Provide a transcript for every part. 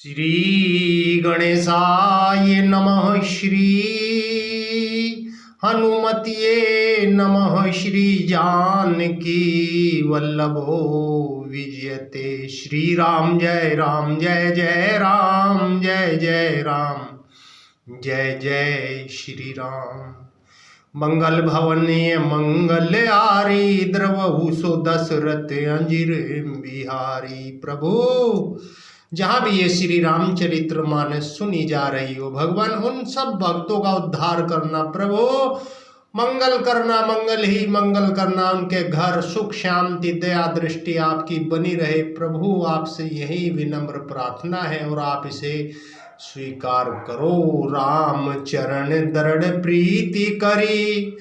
श्री गणेशाय नमः। श्री हनुमतिये नमः। श्री जानकी वल्लभो विजयते। श्री राम जय जय राम, जय जय राम, जय जय श्री राम। मंगल भवनीय मंगल आरी, द्रवहु सो दशरथ अंजिर बिहारी। प्रभु जहाँ भी ये श्री रामचरित्र मानस सुनी जा रही हो, भगवान उन सब भक्तों का उद्धार करना। प्रभु मंगल करना, मंगल ही मंगल करना। उनके घर सुख शांति दया दृष्टि आपकी बनी रहे। प्रभु आपसे यही विनम्र प्रार्थना है और आप इसे स्वीकार करो। राम चरण दृढ़ प्रीति करी,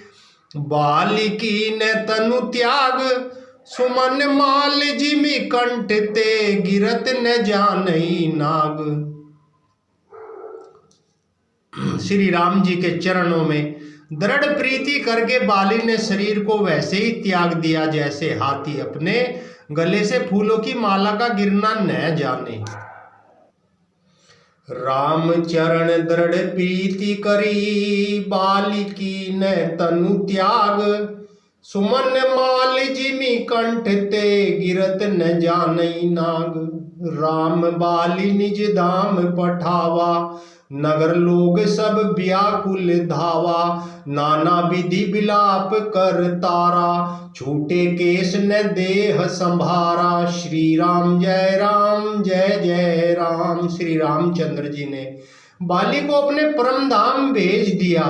बालिकी ने तनु त्याग। सुमन माल जिमि कंठ ते, गिरत न जानई नाग। श्री राम जी के चरणों में दृढ़ प्रीति करके बाली ने शरीर को वैसे ही त्याग दिया जैसे हाथी अपने गले से फूलों की माला का गिरना न जाने। राम चरण दृढ़ प्रीति करी, बालिकी ने तनु त्याग। सुमन माल जिमि कंठ ते, गिरत न जानई नाग। राम बाली निज धाम पठावा, नगर लोग सब व्याकुल धावा। नाना विधि विलाप कर तारा, छूटे केश न देह संभारा। श्री राम जय जय राम। श्री रामचंद्र जी ने बाली को अपने परम धाम भेज दिया।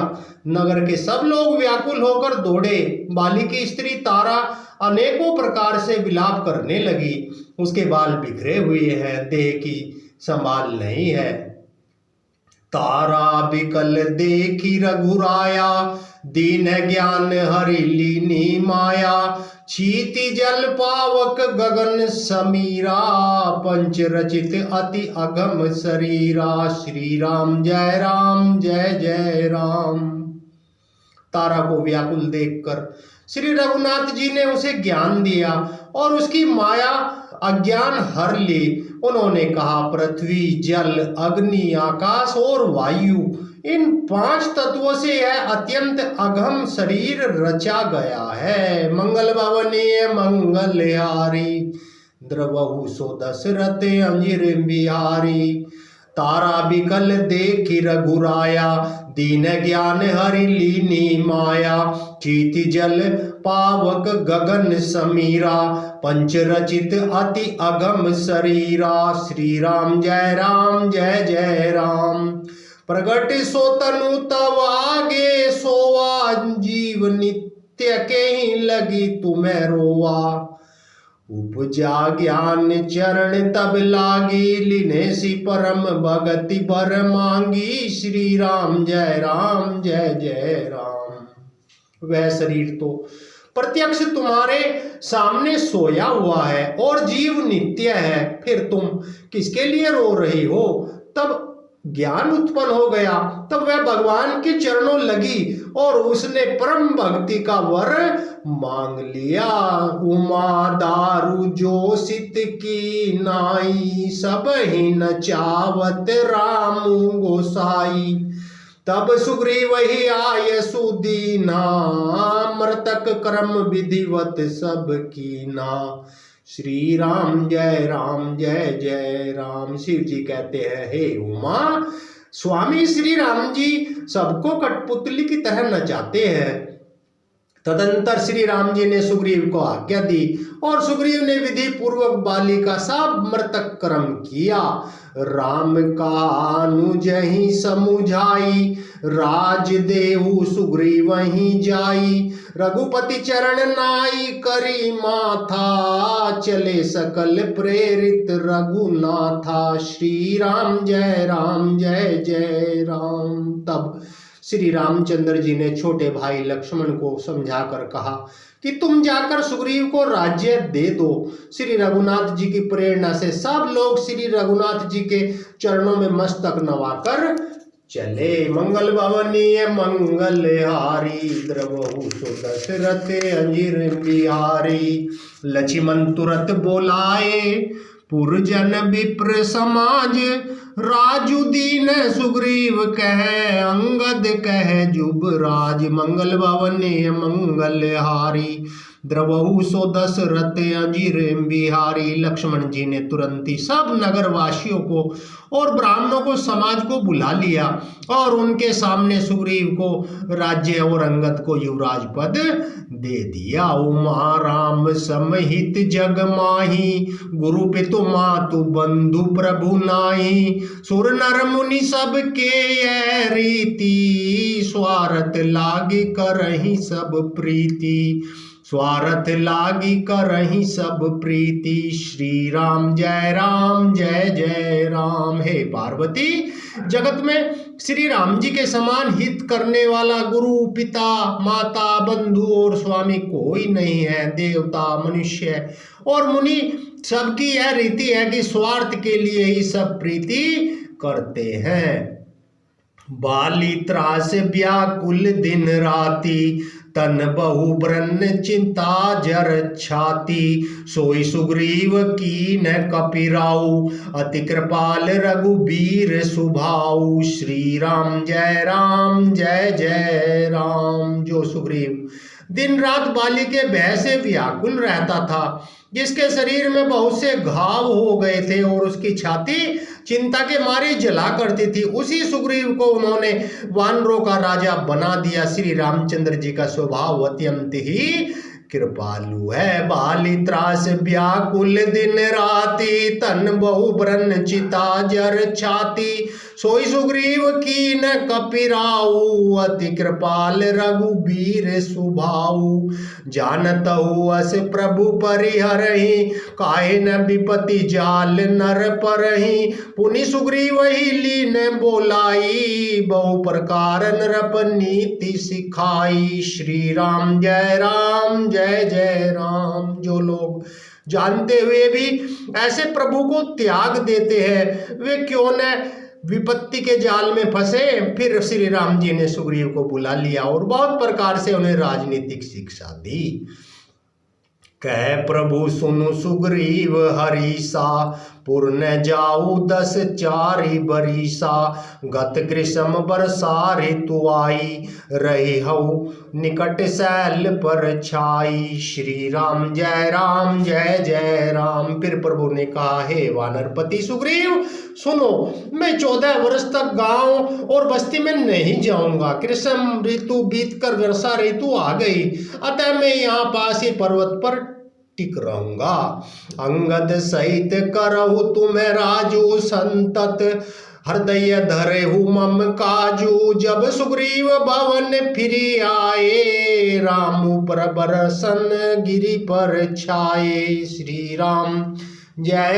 नगर के सब लोग व्याकुल होकर दौड़े। बाली की स्त्री तारा अनेकों प्रकार से विलाप करने लगी। उसके बाल बिखरे हुए हैं, देह की संभाल नहीं है। तारा बिकल देखी रघुराया, दीन ज्ञान हरि लीनी माया। छीति जल पावक गगन समीरा, पंच रचित अति अगम शरीरा। श्री राम जय जय राम। तारा को व्याकुल देखकर श्री रघुनाथ जी ने उसे ज्ञान दिया और उसकी माया अज्ञान हर ली। उन्होंने कहा, पृथ्वी जल अग्नि आकाश और वायु, इन 5 तत्वों से यह अत्यंत अगम शरीर रचा गया है। मंगल भवनीय मंगलहारी, द्रवहु सो दशरथ अंजिर बिहारी। तारा बिकल देखी रघुराया, दीन ज्ञान हरि लीनी माया। चीति जल पावक गगन समीरा, पंच रचित अति अगम शरीरा। श्री राम जय जय राम। प्रगट सो तनु तव आगे, सोवा जीव नित्य के ही लगी तुम्हें रोवा। उपजा ज्ञान चरण तब लागी, लिने सी परम भगति बर मांगी। श्री राम जय जय राम। वह शरीर तो प्रत्यक्ष तुम्हारे सामने सोया हुआ है और जीव नित्य है, फिर तुम किसके लिए रो रही हो? तब ज्ञान उत्पन्न हो गया, तब वह भगवान के चरणों लगी और उसने परम भक्ति का वर मांग लिया। उमा दारू जोशित की नाई, सब ही नचावत राम गोसाई। तब सुग्रीव ही आय सुदीना, मृतक कर्म विधिवत सब कीना। श्री राम जय जय राम। शिव जी कहते हैं, हे उमा, स्वामी श्री राम जी सबको कठपुतली की तरह नचाते हैं। तदंतर श्री राम जी ने सुग्रीव को आज्ञा दी और सुग्रीव ने विधि पूर्वक बाली का सब मृतक कर्म किया। राम का अनुज ही समुझाई, राज देहु सुग्रीव ही जाई। रघुपति चरण नाई करी माथा, चले सकल प्रेरित रघुनाथा। श्री राम जय जय राम। तब श्री रामचंद्र जी ने छोटे भाई लक्ष्मण को समझाकर कहा कि तुम जाकर सुग्रीव को राज्य दे दो। श्री रघुनाथ जी की प्रेरणा से सब लोग श्री रघुनाथ जी के चरणों में मस्तक नवाकर चले। मंगल भवनीय मंगलहारी, द्रवहु सो दशरथ अंजिर बिहारी। लक्ष्मण तुरत बोलाए, पुरजन विप्र समाज राजु दीन सुग्रीव कहे अंगद कहे जुबराज मंगल भवने मंगल हारी द्रवहु सो दशरथ अजीर बिहारी। लक्ष्मण जी ने तुरंत ही सब नगर वासियों को और ब्राह्मणों को समाज को बुला लिया और उनके सामने सुग्रीव को राज्य और अंगद को युवराज पद दे दिया। उमा राम समहित जग माही गुरु पितु मातु बंधु प्रभु नाही सुर नर मुनि सब के यह रीति स्वार्थ लागी करहि सब प्रीति स्वार्थ लागी करहि सब प्रीति। श्री राम जय जय राम। हे पार्वती, जगत में श्री राम जी के समान हित करने वाला गुरु पिता माता बंधु और स्वामी कोई नहीं है। देवता मनुष्य और मुनि सबकी यह रीति है कि स्वार्थ के लिए ही सब प्रीति करते हैं। बाली त्रास व्याकुल दिन राति तन बहु ब्रन चिंता जर छाती सोई सुग्रीव कीन कपिराऊ अति कृपाल रघुबीर सुभाऊ। श्री राम जय जय राम। जो सुग्रीव दिन रात बाली के भय से व्याकुल रहता था, जिसके शरीर में बहुत से घाव हो गए थे और उसकी छाती चिंता के मारे जला करती थी, उसी सुग्रीव को उन्होंने वानरों का राजा बना दिया। श्री रामचंद्र जी का स्वभाव अत्यंत ही कृपालु है। बाली त्रास व्याकुल दिन राति तन बहु ब्रन चिता जर छाती सोई सुग्रीव कीन कपिराऊ अति कृपाल रघुबीर सुभाऊ। जानतहु अस प्रभु परिहरहि काहे न विपति जाल नर परहि पुनि सुग्रीव ही लीन बोलाई बहु प्रकार नरप नीति सिखाई। श्री राम जय राम। जो लोग जानते हुए भी ऐसे प्रभु को त्याग देते हैं, वे क्यों न विपत्ति के जाल में फंसे। फिर श्री राम जी ने सुग्रीव को बुला लिया और बहुत प्रकार से उन्हें राजनीतिक शिक्षा दी। कह प्रभु सुनु सुग्रीव हरीसा पुरन जाऊ 10 चारि बरीसा गत ग्रीष्म बरसा ऋतु आई रही हऊ निकट शैल पर छाई। श्री राम जय राम। फिर प्रभु ने कहा, हे वानरपति सुग्रीव सुनो, मैं 14 वर्ष तक गांव और बस्ती में नहीं जाऊंगा। ग्रीष्म ऋतु बीतकर वर्षा ऋतु आ गई, अतः मैं यहाँ पास ही पर्वत पर टिक रहूंगा। अंगद सहित करहु तुम्हें राजू संतत हृदय धरेहु मम काजू। जब सुग्रीव भवन फिरी आए रामू पर बरसन गिरि पर छाए। श्री राम जय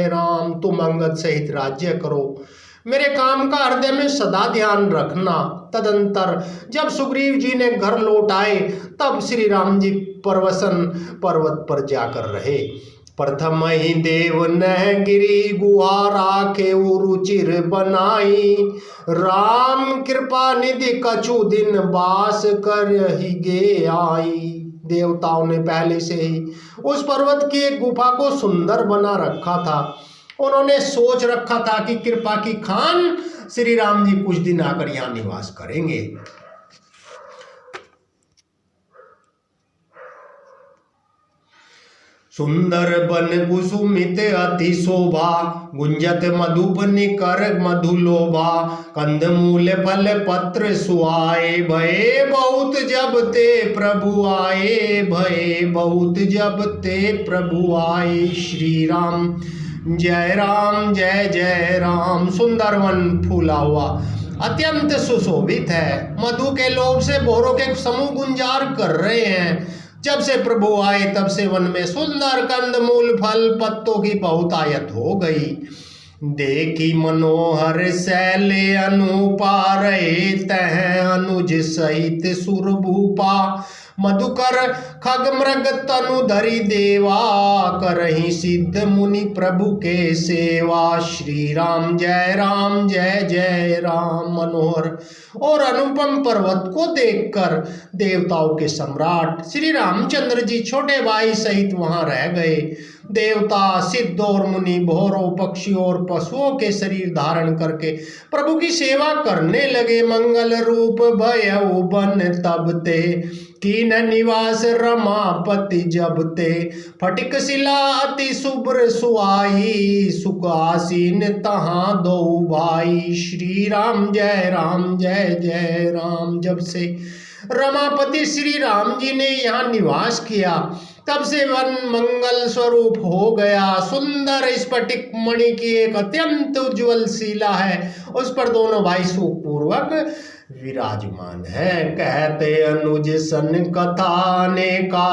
राम। तुम अंगद सहित राज्य करो, मेरे काम का हृदय में सदा ध्यान रखना। तदंतर जब सुग्रीव जी ने घर लौट आए तब श्री राम जी परवसन पर्वत पर जाकर रहे। प्रथम ही देव नह गिरी गुहा राखे रुचिर बनाई राम कृपा निधि कछु दिन बास कर ही गे आई। देवताओं ने पहले से ही उस पर्वत की एक गुफा को सुंदर बना रखा था। उन्होंने सोच रखा था कि कृपा की खान श्री राम जी कुछ दिन आकर यहाँ निवास करेंगे। सुंदर बन कुसुमित अति शोभा गुंजत मधुप निकर मधुलोभा कंद मूल फल पत्र सुआए भये बहुत जब ते प्रभु आए भये बहुत जब ते प्रभु आए। श्री राम जय राम। सुंदर वन फूला हुआ अत्यंत सुशोभित है, मधु के लोभ से भौरों के समूह गुंजार कर रहे हैं। जब से प्रभु आए तब से वन में सुंदर कंद मूल फल पत्तों की बहुतायत हो गई। देखी मनोहर शैले अनुपा रहे तह अनुज सहित सुरभूपा मधुकर खग मृग तनु धरि देवा करहि सिद्ध मुनि प्रभु के सेवा। श्री राम जय राम। मनोहर और अनुपम पर्वत को देखकर देवताओं के सम्राट श्री रामचंद्र जी छोटे भाई सहित वहां रह गए। देवता, सिद्ध और मुनि, भौरों, पक्षियों और पशुओं के शरीर धारण करके प्रभु की सेवा करने लगे। मंगल रूप भयउ बन तब ते, कीन निवास रमापति जब ते। फटिक शिला अति शुभ्र सुहाई, सुख आसीन तहाँ दो भाई। श्री राम जय राम जय जय राम। जब से रमापति श्री राम जी ने यहाँ निवास किया तब से वन मंगल स्वरूप हो गया। सुंदर स्फटिक मणि की एक अत्यंत उज्ज्वल शिला है, उस पर दोनों भाई सुखपूर्वक विराजमान है। कहते अनुज सन कथा अनेका,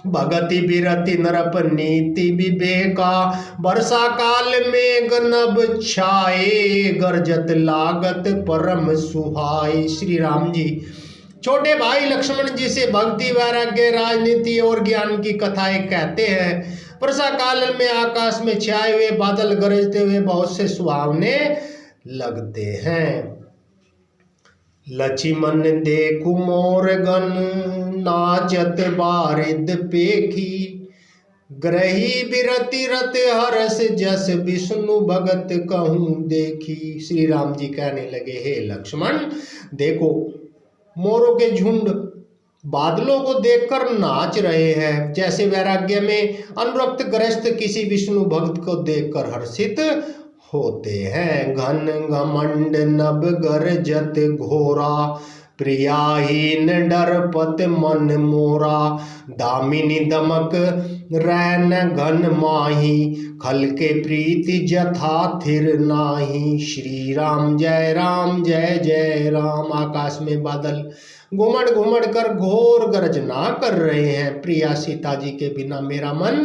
भगति बिरति नरप नीति विवेका। वर्षा काल में गनब छाए, गरजत लागत परम सुहाई। श्री राम जी छोटे भाई लक्ष्मण जी से भक्ति, वैराग्य, राजनीति और ज्ञान की कथाएं कहते हैं। वर्षा काल में आकाश में छाए हुए बादल गरजते हुए बहुत से सुहावने लगते हैं। लक्ष्मण देखु मोर गण, नाचत बारिद पेखी। ग्रही बिरति रत हरस, जस विष्णु भगत कहूँ देखी। श्री राम जी कहने लगे, हे लक्ष्मण देखो, मोरों के झुंड बादलों को देखकर नाच रहे हैं, जैसे वैराग्य में अनुरक्त ग्रस्त किसी विष्णु भक्त को देखकर हर्षित होते हैं। घन घमंड नभ गरजत घोरा, प्रियाहीन डरपत मन मोरा। दामिनी दमक रैन घन माही, खल के प्रीति जथा थिर नाही। श्री राम जय जय राम। आकाश में बादल घुमड़ घुमड़ कर घोर गर्जना कर रहे हैं। प्रिया सीता जी के बिना मेरा मन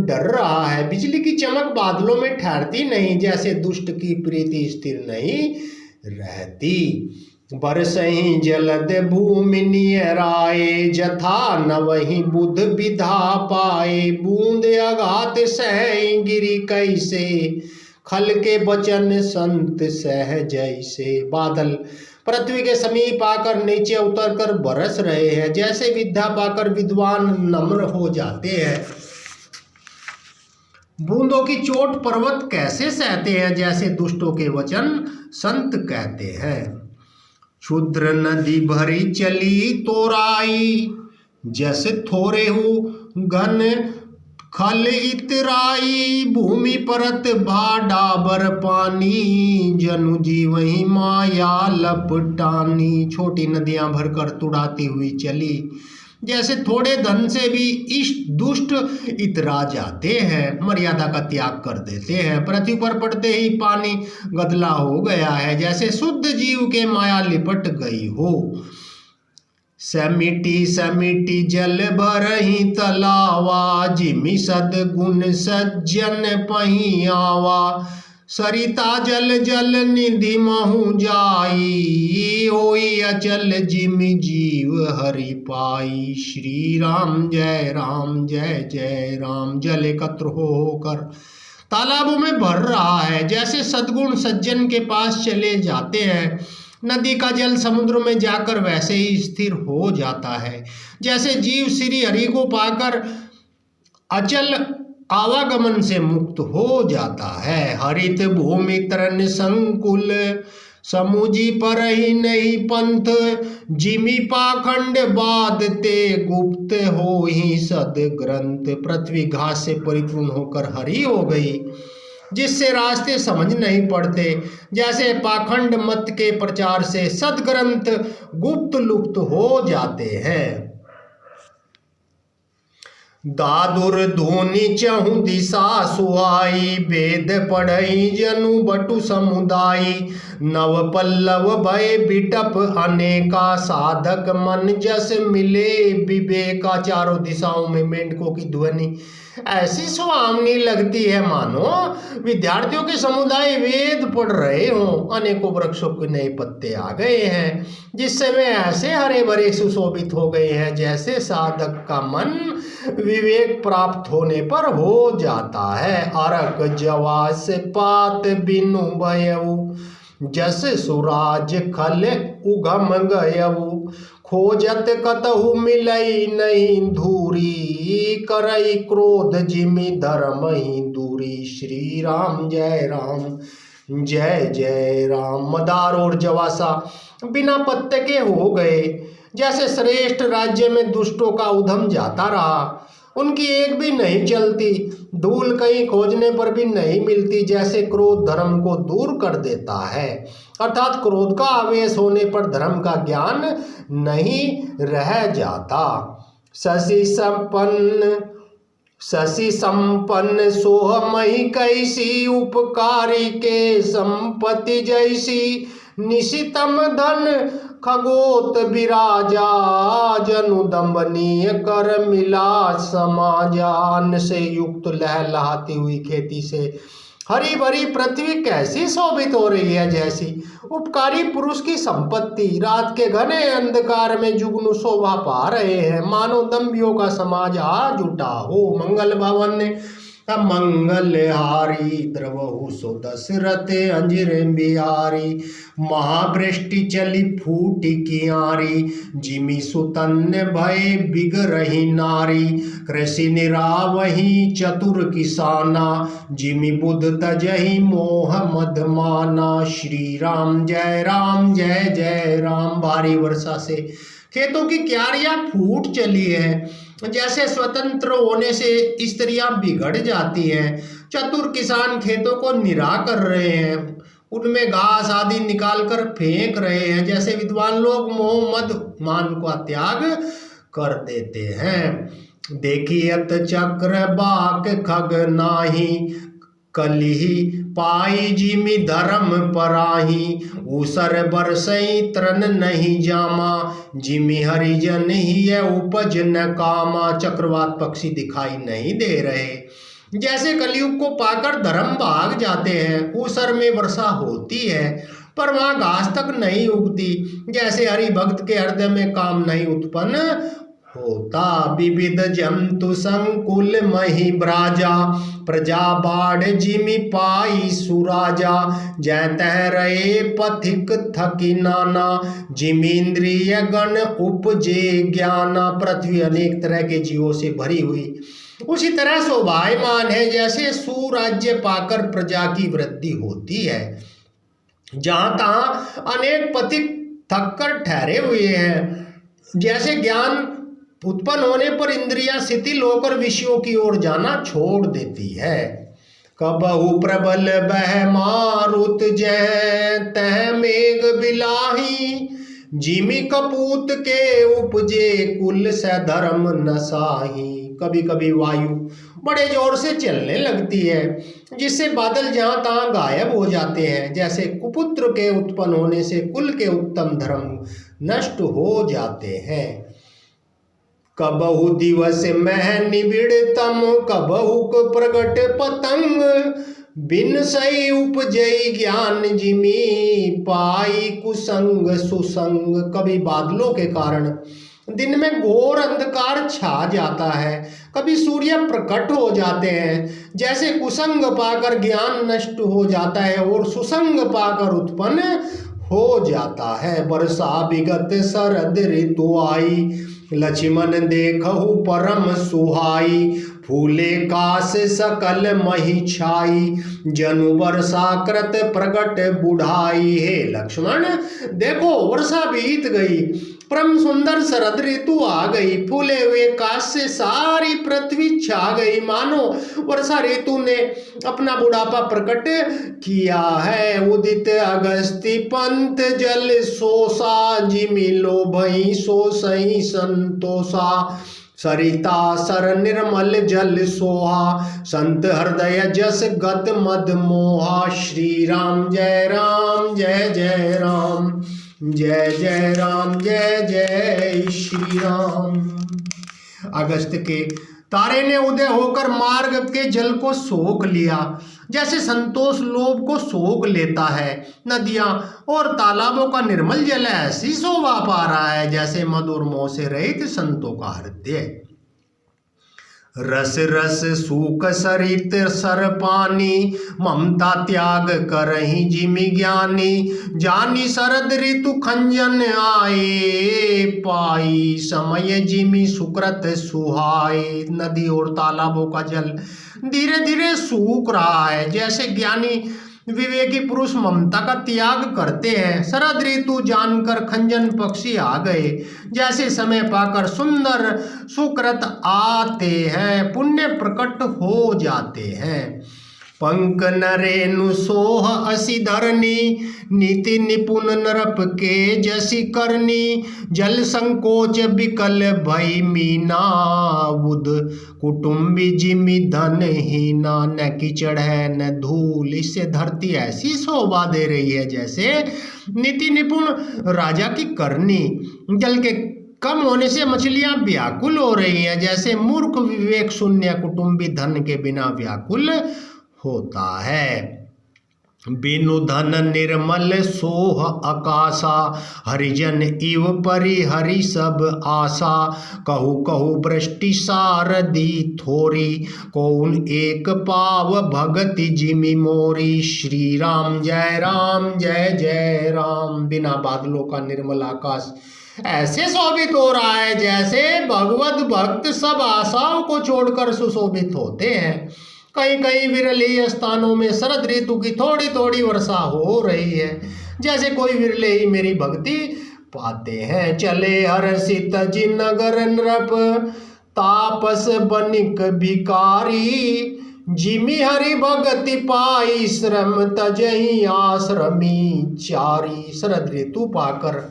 डर रहा है। बिजली की चमक बादलों में ठहरती नहीं, जैसे दुष्ट की प्रीति स्थिर नहीं रहती। बरसहीं जलद भूमि नियराए, जथा न वही बुध विधा पाए। बूंद अघात सह गिरी कैसे, खल के बचन संत सह जैसे। बादल पृथ्वी के समीप आकर नीचे उतरकर बरस रहे हैं, जैसे विद्या पाकर विद्वान नम्र हो जाते हैं। बूंदों की चोट पर्वत कैसे सहते हैं, जैसे दुष्टों के वचन संत कहते हैं। क्षुद्र नदी भरी चली तोराई, जस थोरे हो घन खल इतराई। भूमि परत भा डाबर पानी, जनु जीवही माया लपटानी। छोटी नदियां भरकर तुड़ाती हुई चली, जैसे थोड़े धन से भी इष्ट दुष्ट इतरा जाते हैं, मर्यादा का त्याग कर देते हैं। पृथ्वी पर पड़ते ही पानी गदला हो गया है, जैसे शुद्ध जीव के माया लिपट गई हो। समिटी समिटी जल भरही तलावा, जिमि सद्गुण सज्जन पही आवा। सरिता जल जल निधि महु जाई, होई अचल जिमि जीव हरि पाई। श्री राम जय जय राम। जल एकत्र होकर तालाबों में भर रहा है, जैसे सद्गुण सज्जन के पास चले जाते हैं। नदी का जल समुद्र में जाकर वैसे ही स्थिर हो जाता है, जैसे जीव श्री हरि को पाकर अचल आवागमन से मुक्त हो जाता है। हरित भूमि तरन संकुल, समुझी पर ही नहीं पंथ। जिमि पाखंड बाधते गुप्त हो ही सद ग्रंथ। पृथ्वी घास से परिपूर्ण होकर हरी हो गई, जिससे रास्ते समझ नहीं पड़ते। जैसे पाखंड मत के प्रचार से सदग्रंथ गुप्त लुप्त हो जाते हैं। दादुर धोनी चहु दिशा सुहाई, वेद पढ़ई जनु बटु समुदायी। नव पल्लव भय बिटप अनेका, साधक मन जस मिले विवेका। चारों दिशाओं में मेंढकों की ध्वनि ऐसी सुहावनी लगती है मानो विद्यार्थियों के समुदाय वेद पढ़ रहे हों। अनेकों वृक्षों के नए पत्ते आ गए हैं, जिससे वे ऐसे हरे भरे सुशोभित हो गए हैं, जैसे साधक का मन विवेक प्राप्त होने पर हो जाता है। अरक जवास पात बिनु भयऊ, जस सुराज खल उगम गयऊ। खोजत कतहु मिलई नहीं धूरी, करई क्रोध जिमि धर्महि दूरी। श्री राम जय राम जय जय राम। मदार और जवासा बिना पत्ते के हो गए। जैसे श्रेष्ठ राज्य में दुष्टों का उधम जाता रहा, उनकी एक भी नहीं चलती, धूल कहीं खोजने पर भी नहीं मिलती। जैसे क्रोध धर्म को दूर कर देता है, अर्थात क्रोध का आवेश होने पर धर्म का ज्ञान नहीं रह जाता। शशि संपन्न सोहमहि कैसी, उपकारी के संपत्ति जैसी। निशितम धन खगोत विराजा, जनु दंबनीय कर मिला समाजा। अन्न से युक्त लहलहाती हुई खेती से हरी भरी पृथ्वी कैसी शोभित हो रही है, जैसी उपकारी पुरुष की संपत्ति रात के घने अंधकार में जुगनू शोभा पा रहे हैं। मानो दंभियों का समाज आज उठा हो। मंगल भवन ने मंगल हारी, द्रवहु सो दशरथ अंजरे बिहारी। महावृष्टि चली फूटी कियारी, जिमि सुतन्य भय बिगरही नारी। कृषि निरावही चतुर किसाना, जिमि बुध तजहि मोह मद माना। श्री राम जय जय राम। भारी वर्षा से खेतों की क्यारियां फूट चली है। जैसे स्वतंत्र होने से स्त्रियां बिगड़ जाती हैं। चतुर किसान खेतों को निरा कर रहे हैं, उनमें घास आदि निकाल कर फेंक रहे हैं। जैसे विद्वान लोग मोह मद मान का त्याग कर देते हैं। देखियत चक्र बाक खग नाही, कलिही पाई जिमि धर्म पराही। ऊसर बरसई त्रन नहीं जामा, जिमि हरिजन ही उपज न कामा। चक्रवात पक्षी दिखाई नहीं दे रहे। जैसे कलयुग को पाकर धर्म भाग जाते हैं। ऊसर में वर्षा होती है पर वहां घास तक नहीं उगती। जैसे हरि भक्त के हृदय में काम नहीं उत्पन्न होता। विविध जंतु संकुल मही ब्राजा, प्रजा बाढ़ जिमि पाई सुराजा। जय तह रहे पथिक थकी नाना, जिमिंद्रिय गण उपजे ज्ञाना। पृथ्वी अनेक तरह के जीवों से भरी हुई उसी तरह शोभायमान है जैसे सुराज्य पाकर प्रजा की वृद्धि होती है। जहां तहां अनेक पथिक थक कर ठहरे हुए हैं। जैसे ज्ञान उत्पन्न होने पर इंद्रियां शिथिल होकर विषयों की ओर जाना छोड़ देती है। कबहु प्रबल बह मारुत जय तह मेघ बिलाही, जिमि कपूत के उपजे कुल से धर्म नसाही। कभी कभी वायु बड़े जोर से चलने लगती है, जिससे बादल जहां तहां गायब हो जाते हैं। जैसे कुपुत्र के उत्पन्न होने से कुल के उत्तम धर्म नष्ट हो जाते हैं। कबहु दिवस मह निबिड़तम, कबहु प्रगट पतंग। बिन सही उपजई ज्ञान, जिमि पाई कुसंग सुसंग। कभी बादलों के कारण दिन में घोर अंधकार छा जाता है, कभी सूर्य प्रकट हो जाते हैं। जैसे कुसंग पाकर ज्ञान नष्ट हो जाता है और सुसंग पाकर उत्पन्न हो जाता है। वर्षा विगत शरद ऋतु आई, लक्ष्मण देखहु परम सुहाई। फूले काश सकल मही छाई, जनु वर्षा कृत प्रगट बुढ़ाई। हे लक्ष्मण देखो वर्षा बीत गई, परम सुंदर शरद ऋतु आ गई। फूले हुए काश से सारी पृथ्वी छा गई, मानो वर्षा ऋतु ने अपना बुढ़ापा प्रकट किया है। उदित अगस्ती पंत जल सोसा, जिमि लोभई सोसई संतोषा। सरिता सर निर्मल जल सोहा, संत हृदय जस गत मद मोहा। श्री राम जय जय राम जय जय राम जय जय श्री राम। अगस्त के तारे ने उदय होकर मार्ग के जल को सोख लिया, जैसे संतोष लोभ को सोख लेता है। नदियां और तालाबों का निर्मल जल ऐसी शोभा पा रहा है जैसे मधुर मोह से रहित संतों का हृदय। रस रस सूख सरित सर पानी, ममता त्याग करही जिमि ज्ञानी। जानी शरद ऋतु खंजन आए, पाई समय जिमि सुकृत सुहाए। नदी और तालाबों का जल धीरे धीरे सूख रहा है। जैसे ज्ञानी विवेकी पुरुष ममता का त्याग करते हैं, शरद ऋतु जानकर खंजन पक्षी आ गए। जैसे समय पाकर सुंदर सुकृत आते हैं, पुण्य प्रकट हो जाते हैं। पंक नरेनु सोह असी धरनी, नीति निपुण नरप के जसी करनी। जल संकोच विकल भई मीना, बुध कुटुंबी जिमि धन हीना। न कीचड़ है न धूल, इससे धरती ऐसी शोभा दे रही है जैसे नीति निपुण राजा की करनी। जल के कम होने से मछलियां व्याकुल हो रही हैं, जैसे मूर्ख विवेक शून्य कुटुंबी धन के बिना व्याकुल होता है। बिनु धन निर्मल सोह आकाशा, हरिजन इव परिहरि सब आशा। कहु कहु वृष्टि सारदी थोरी, कौन एक पाव भगति जिमि मोरी। श्री राम जय जय राम। बिना बादलों का निर्मल आकाश ऐसे शोभित हो रहा है जैसे भगवत भक्त सब आशाओं को छोड़कर सुशोभित होते हैं। कई कई विरले स्थानों में शरद ऋतु की थोड़ी थोड़ी वर्षा हो रही है, जैसे कोई विरले ही मेरी भक्ति पाते हैं। चले हर्षित जिनगर नृप, तापस बनिक भिकारी। जिमि हरि भगति पाई, श्रम तजहि आश्रमी चारी। शरद ऋतु पाकर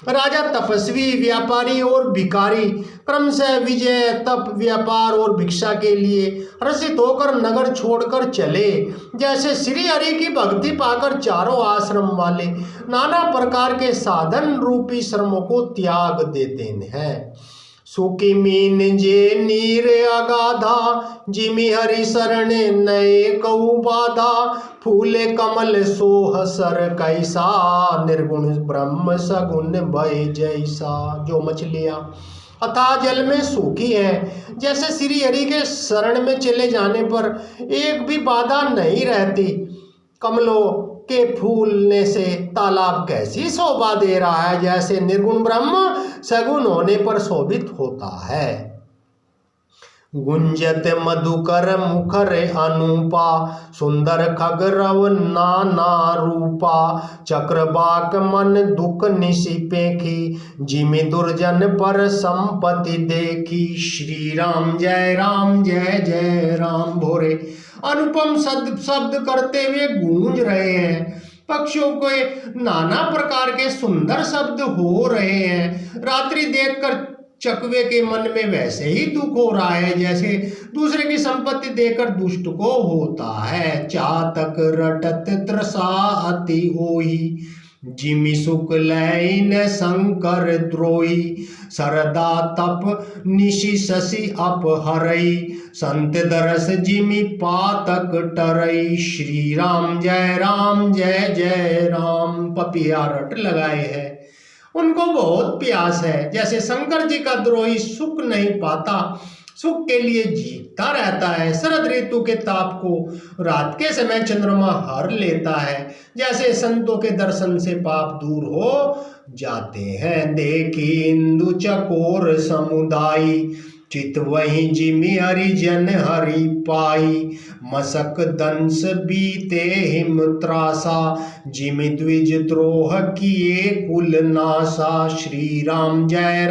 राजा, तपस्वी, व्यापारी और भिखारी क्रमशः विजय, तप, व्यापार और भिक्षा के लिए हर्षित होकर नगर छोड़कर चले। जैसे श्री हरि की भक्ति पाकर चारों आश्रम वाले नाना प्रकार के साधन रूपी श्रमों को त्याग देते हैं। सुखी मीन जे नीर अगाधा, जिमि हरि शरण नए कऊ बाधा। फूले कमल सोह सर कैसा, निर्गुण ब्रह्म सगुण भय जैसा। जो मछलियां अथाह जल में सूखी हैं, जैसे श्री हरि के शरण में चले जाने पर एक भी बाधा नहीं रहती। कमलों के फूलने से तालाब कैसी शोभा दे रहा है, जैसे निर्गुण ब्रह्म सगुण होने पर शोभित होता है। गुंजत मधुकर मुखर अनुपा, सुंदर खगरव नाना रूपा। चक्रबाक मन दुख निशि पेखी, जिमि दुर्जन पर संपत्ति देखी। श्री राम जय जय राम। भोरे अनुपम शब्द करते हुए गूंज रहे हैं, पक्षियों के नाना प्रकार के सुंदर शब्द हो रहे हैं। रात्रि देखकर चकवे के मन में वैसे ही दुख हो रहा है जैसे दूसरे की संपत्ति देखकर दुष्ट को होता है। चातक रटत त्रसा अति होई, जिमि सुख लैन शंकर द्रोही। सरदा तप निशि शशि अपहरई, संत दरस जिमि पातक टरई। श्री राम जय राम। पपिया रट लगाए हैं, उनको बहुत प्यास है, जैसे शंकर जी का द्रोही सुख नहीं पाता, सुख के लिए जीता रहता है। शरद ऋतु के ताप को रात के समय चंद्रमा हर लेता है, जैसे संतों के दर्शन से पाप दूर हो जाते हैं। देखी इंदु चकोर समुदायी, चित वही जिमि हरिजन हरि पाई। मसक दंश बीते हिम त्रासा, जिमि द्विज द्रोह किए कुल नासा। श्री राम जय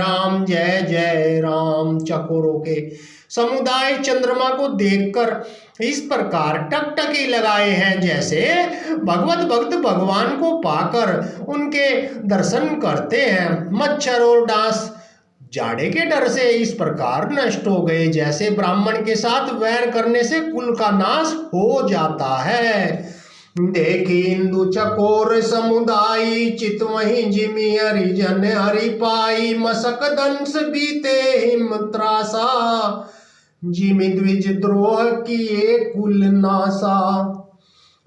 राम। चकोरों के समुदाय चंद्रमा को देखकर इस प्रकार टकटकी लगाए हैं, जैसे भगवत भक्त भगवान को पाकर उनके दर्शन करते हैं। मच्छर और डांस जाड़े के डर से इस प्रकार नष्ट हो गए, जैसे ब्राह्मण के साथ वैर करने से कुल का नाश हो जाता है। देखी इंदु चकोर समुदायी, चित वही जिमि हरिजन हरि पाई। मसक दंश बीते हिम त्रासा, जिमि द्विज द्रोह किए कुल नासा।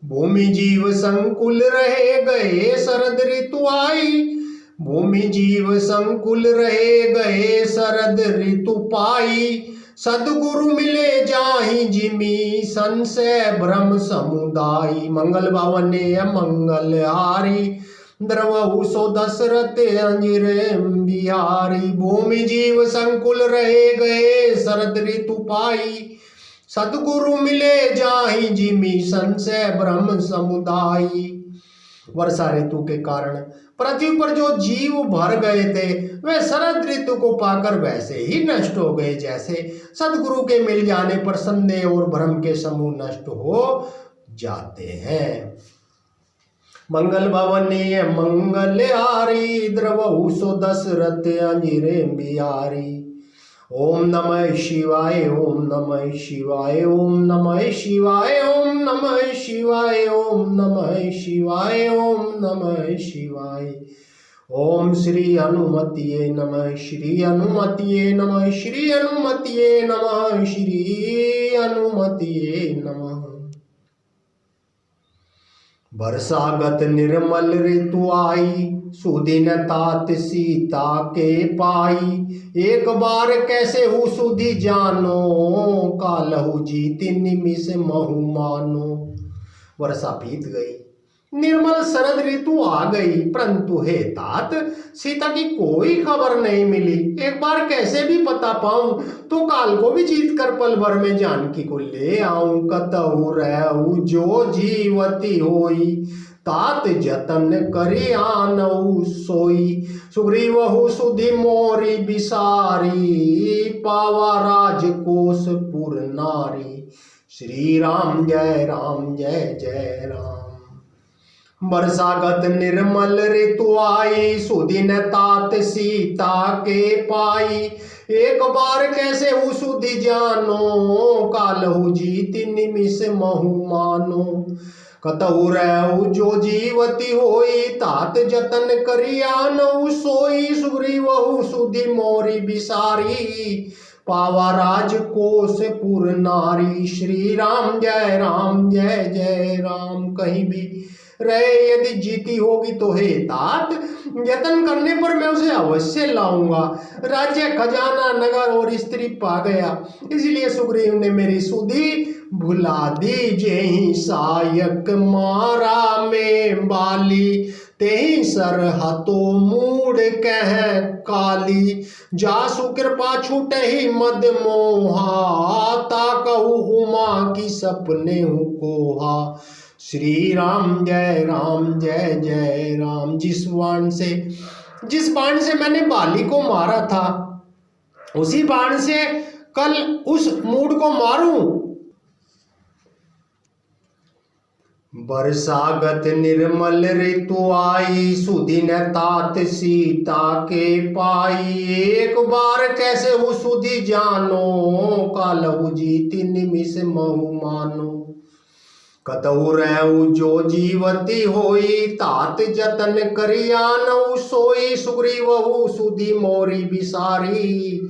भूमि जीव संकुल रहे गए शरद ऋतु आई, भूमि जीव संकुल रहे गए शरद ऋतु पाई। सदगुरु मिले जाहि जिमी संशय भ्रम समुदायी। मंगल भवने मंगल हारी द्रवहु सो दशरथ अंजिर बिहारी। भूमि जीव संकुल रहे गए शरद ऋतु पाई। सदगुरु मिले जाहि जिमी संशय भ्रम समुदायी। वर्षा ऋतु के कारण पृथ्वी पर जो जीव भर गए थे वे शरद ऋतु को पाकर वैसे ही नष्ट हो गए जैसे सदगुरु के मिल जाने पर संदेह और भ्रम के समूह नष्ट हो जाते हैं। मंगल भवने मंगल हारी द्रवहु सो दशरथ अंजिरे बिहारी। ओम नमः शिवाय ओम नमः शिवाय ओम नमः शिवाय ओम नमः शिवाय ओम नमः शिवाय ओम नमः शिवाय। ओम श्री हनुमतिये नमः श्री हनुमतिये नमः श्री हनुमतिये नमः श्री हनुमतिये नमः। वर्षागत निर्मल ऋतु आई सुदिन तात सीता के पाई। एक बार कैसे हु सुधि जानो कालहु जीति निमिष महु मानो। वर्षा बीत गई निर्मल शरद ऋतु आ गई परंतु हे तात सीता की कोई खबर नहीं मिली। एक बार कैसे भी पता पाऊं तो काल को भी जीत कर पल भर में जानकी को ले आऊं। कतहु रहु जो जीवती होई तात जतन करी आनऊ सोई। सुग्रीवहु सुधि मोरी बिसारी पावा राजकोष पुर नारी। श्री राम जय जय राम। वर्षागत निर्मल ऋतु आई सुदिन तात सीता के पाई। एक बार कैसे हु सुधि जानो कालहु जीति निमिष महु मानो। कतहु रहु जो जीवती होई तात जतन करी आनऊ सोई। सुग्रीवहु सुधि मोरी बिसारी पावा राजकोष पुर नारी। श्री राम जय जय राम। कहीं भी रहे यदि जीती होगी तो हे तात यत्न करने पर मैं उसे अवश्य लाऊंगा। राज्य खजाना नगर और स्त्री पा गया इसलिए सुग्रीव ने मेरी सुधि भुला दी। जेहि सायक मारा में बाली तेहि सरहतो मूड कह काली। जासु कृपा छूटहि मद मोहा ताकहु उमा की सपने कोहा। श्री राम जय राम। जिस बाण से मैंने बाली को मारा था उसी बाण से कल उस मूड को मारूं। वर्षागत निर्मल ऋतु आई सुदिन तात सीता के पाई। एक बार कैसे हु सुधि जानो कालहु जीति निमिष महु मानो। कतहु रहु जो जीवती होई तात जतन करी आनऊ सोई। सुग्रीवहु सुधि मोरी बिसारी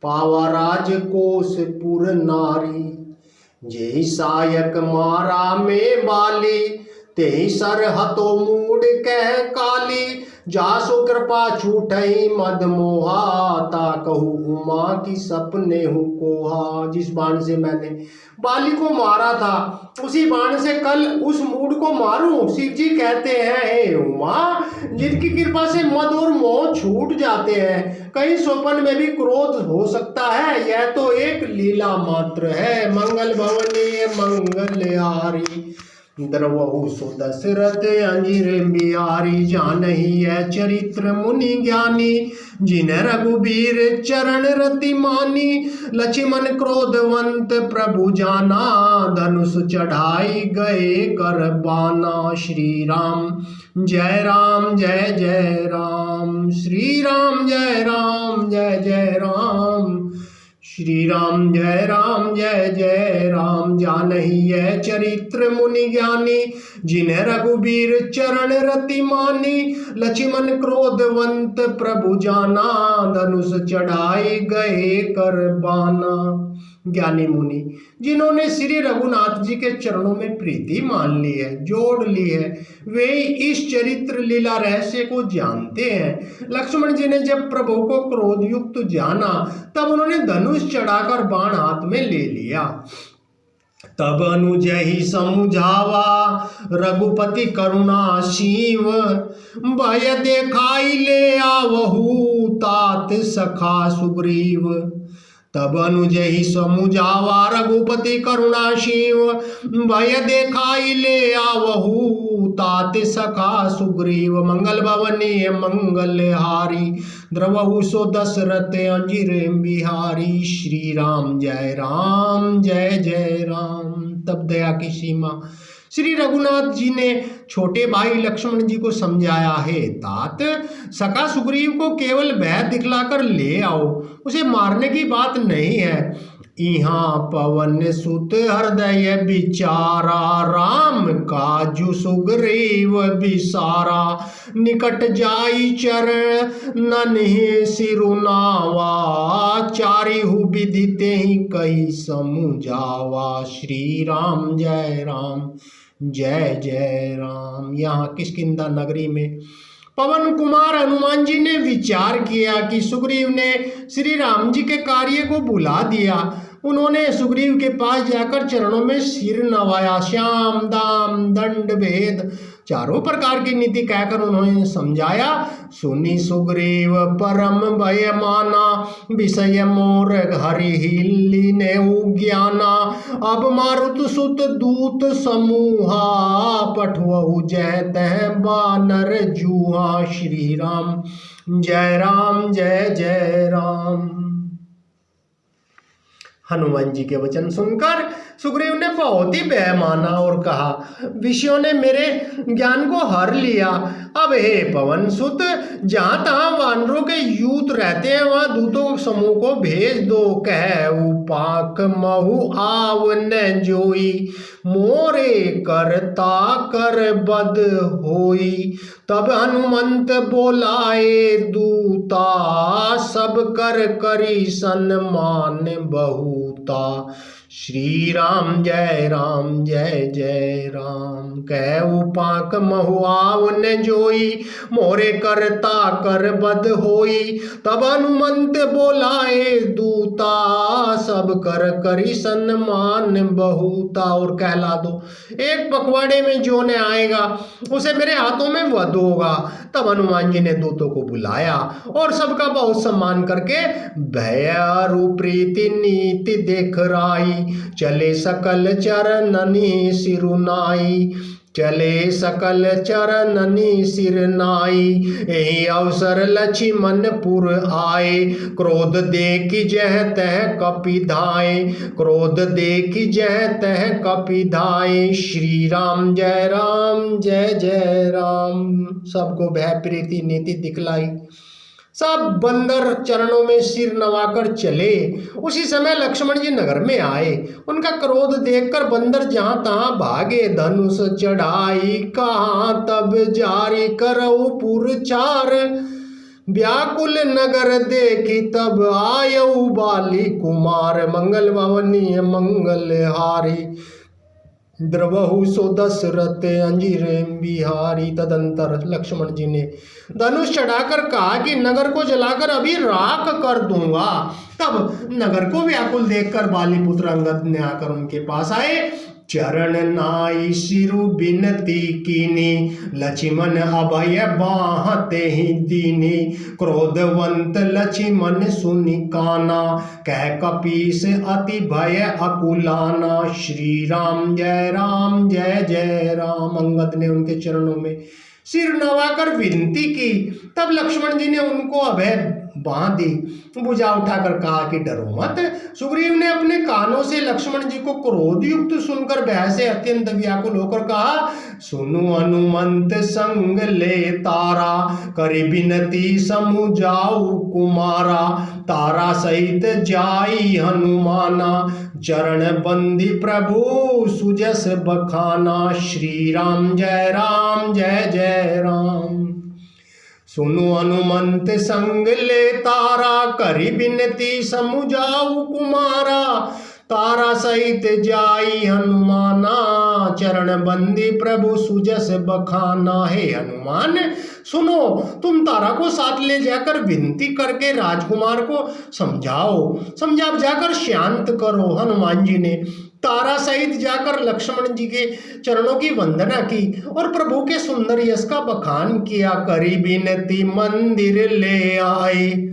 पावा राजकोष पुर नारी। जेहि सायक मारा में बाली तेहि सरहतो मूड कह काली। जासु कृपा छूटहि मद मोहा ताकहु उमा की सपने हु कोहा। जिस बाण से मैंने बाली को मारा था उसी बाण से कल उस मूड को मारूं। शिव जी कहते हैं हे उमा जिनकी कृपा से मद और मोह छूट जाते हैं कहीं स्वप्न में भी क्रोध हो सकता है यह तो एक लीला मात्र है। मंगल भवने मंगल हारी द्रवहु सो दशरथ अंजिर बिहारी। जानहि यह चरित्र मुनि ज्ञानी जिन रघुबीर चरण रति मानी। लक्ष्मण क्रोधवंत प्रभु जाना धनुष चढ़ाई गए कर बाना। श्री राम जय राम। श्री राम जय राम। श्री राम जय राम। जानहि यह चरित्र मुनि ज्ञानी जिन्हें रघुबीर चरण रति मानी, लक्ष्मण क्रोधवंत प्रभु जाना, धनुष चढ़ाए गए कर बाना। ज्ञानी मुनि जिन्होंने श्री रघुनाथ जी के चरणों में प्रीति मान ली है, जोड़ ली है, वे इस चरित्र लीला रहस्य को जानते हैं। लक्ष्मण जी ने जब प्रभु को क्रोध युक्त जाना, तब उन्होंने धनुष चढ़ाकर बाण हाथ में ले लिया। तब अनुजहि समुझावा, रघुपति करुणा शिव, भय देखाई ले आवहु, तात सखा सुग्रीव। तब अनुजहि समुझावा, रघुपति करुणा शिव, भय देखाई ले आवहु, तात सखा सुग्रीव। मंगल भवनीय मंगलहारी, द्रवहु सो दशरथ अंजिर बिहारी। श्री राम जय जय राम। तब दया की सीमा श्री रघुनाथ जी ने छोटे भाई लक्ष्मण जी को समझाया, है तात, सखा सुग्रीव को केवल भय दिखलाकर ले आओ, उसे मारने की बात नहीं है। यहाँ पवन सुत हृदय विचारा, राम काजु सुग्रीव बिसारा। निकट जाई चरण नन्हे सिरुनावा, चारिहु विदिते ही कही समुझावा। श्री राम जय राम। यहाँ किष्किंधा नगरी में पवन कुमार हनुमान जी ने विचार किया कि सुग्रीव ने श्री राम जी के कार्य को भुला दिया। उन्होंने सुग्रीव के पास जाकर चरणों में सिर नवाया। श्याम दाम दंड भेद चारों प्रकार की नीति कहकर उन्होंने समझाया। सुनी सुग्रीव परम भय माना, विषय मोर हरि लीने ज्ञाना। अब मारुत सुत दूत समूहा, पठवहु जय तह बानर जूहा। श्री राम जय राम। हनुमान जी के वचन सुनकर सुग्रीव ने बहुत ही भय माना और कहा, विषयों ने मेरे ज्ञान को हर लिया। अब हे पवन सुत, जहां तहां वानरों के यूथ रहते हैं, वहां दूतों समूह को भेज दो। कह पाक महु आव न जोई, मोरे करता कर बद होई। तब हनुमंत बोलाए दूता, सब कर करी सन्मान बहुता। श्री राम जय राम। कहु पाक महुआव न जोई, मोरे करता कर बद होई। तब हनुमंत बोलाए दूता, सब कर करी सन्मान बहुता। और कहला दो, एक पखवाड़े में जो ने आएगा उसे मेरे हाथों में वध होगा। तब हनुमान जी ने दूतों को बुलाया और सबका बहुत सम्मान करके भयरु प्रीति नीति देख राई। चले सकल चरणनि सिरुनाई, चले सकल चरणनि सिरनाई। एहि अवसर लक्ष्मणपुर आए, क्रोध देखि जह तह कपि धाए। क्रोध देखि जह तह कपि धाए। श्री राम जय राम। सबको भय प्रीति नीति दिखलाई। सब बंदर चरणों में सिर नवाकर चले। उसी समय लक्ष्मण जी नगर में आए। उनका क्रोध देखकर बंदर जहां तहां भागे। धनुष चढ़ाई कहां तब जारी, करऊ पुरचार। व्याकुल नगर देखी तब आयऊ बाली कुमार। मंगल भवनीय मंगलहारी, द्रवहु सो दशरथ अंजिर बिहारी। तदंतर लक्ष्मण जी ने धनुष चढ़ाकर कहा कि नगर को जलाकर अभी राख कर दूंगा। तब नगर को व्याकुल देखकर बाली पुत्र अंगद ने आकर उनके पास आए। चरण नाई सिरु बिनती कीनी, लक्ष्मण अभय बाहते ही दीनी। क्रोधवंत लक्ष्मण सुनि काना, कह कपीस अति भय अकुलाना। श्री राम जय राम। अंगद ने उनके चरणों में सिर नवाकर विनती की। तब लक्ष्मण जी ने उनको अभय बांधी, भुजा उठाकर कहा कि डरो मत। सुग्रीव ने अपने कानों से लक्ष्मण जी को क्रोध युक्त सुनकर भय से अत्यंत व्याकुल होकर कहा, सुनु हनुमंत संग ले तारा, करि बिनती समु जाऊ कुमारा, तारा सहित जाई हनुमाना, चरण बंदी प्रभु सुजस बखाना। श्री राम जय जय राम। सुनु हनुमंत संग ले तारा, करि बिनती समु जाऊ कुमारा, तारा सहित जाई हनुमाना, चरण बंदी प्रभु सुजस बखाना। हे हनुमान सुनो, तुम तारा को साथ ले जाकर विनती करके राजकुमार को समझा जाकर शांत करो। हनुमान जी ने तारा सहित जाकर लक्ष्मण जी के चरणों की वंदना की और प्रभु के सुंदर यश का बखान किया। करि बिनती मंदिर ले आए,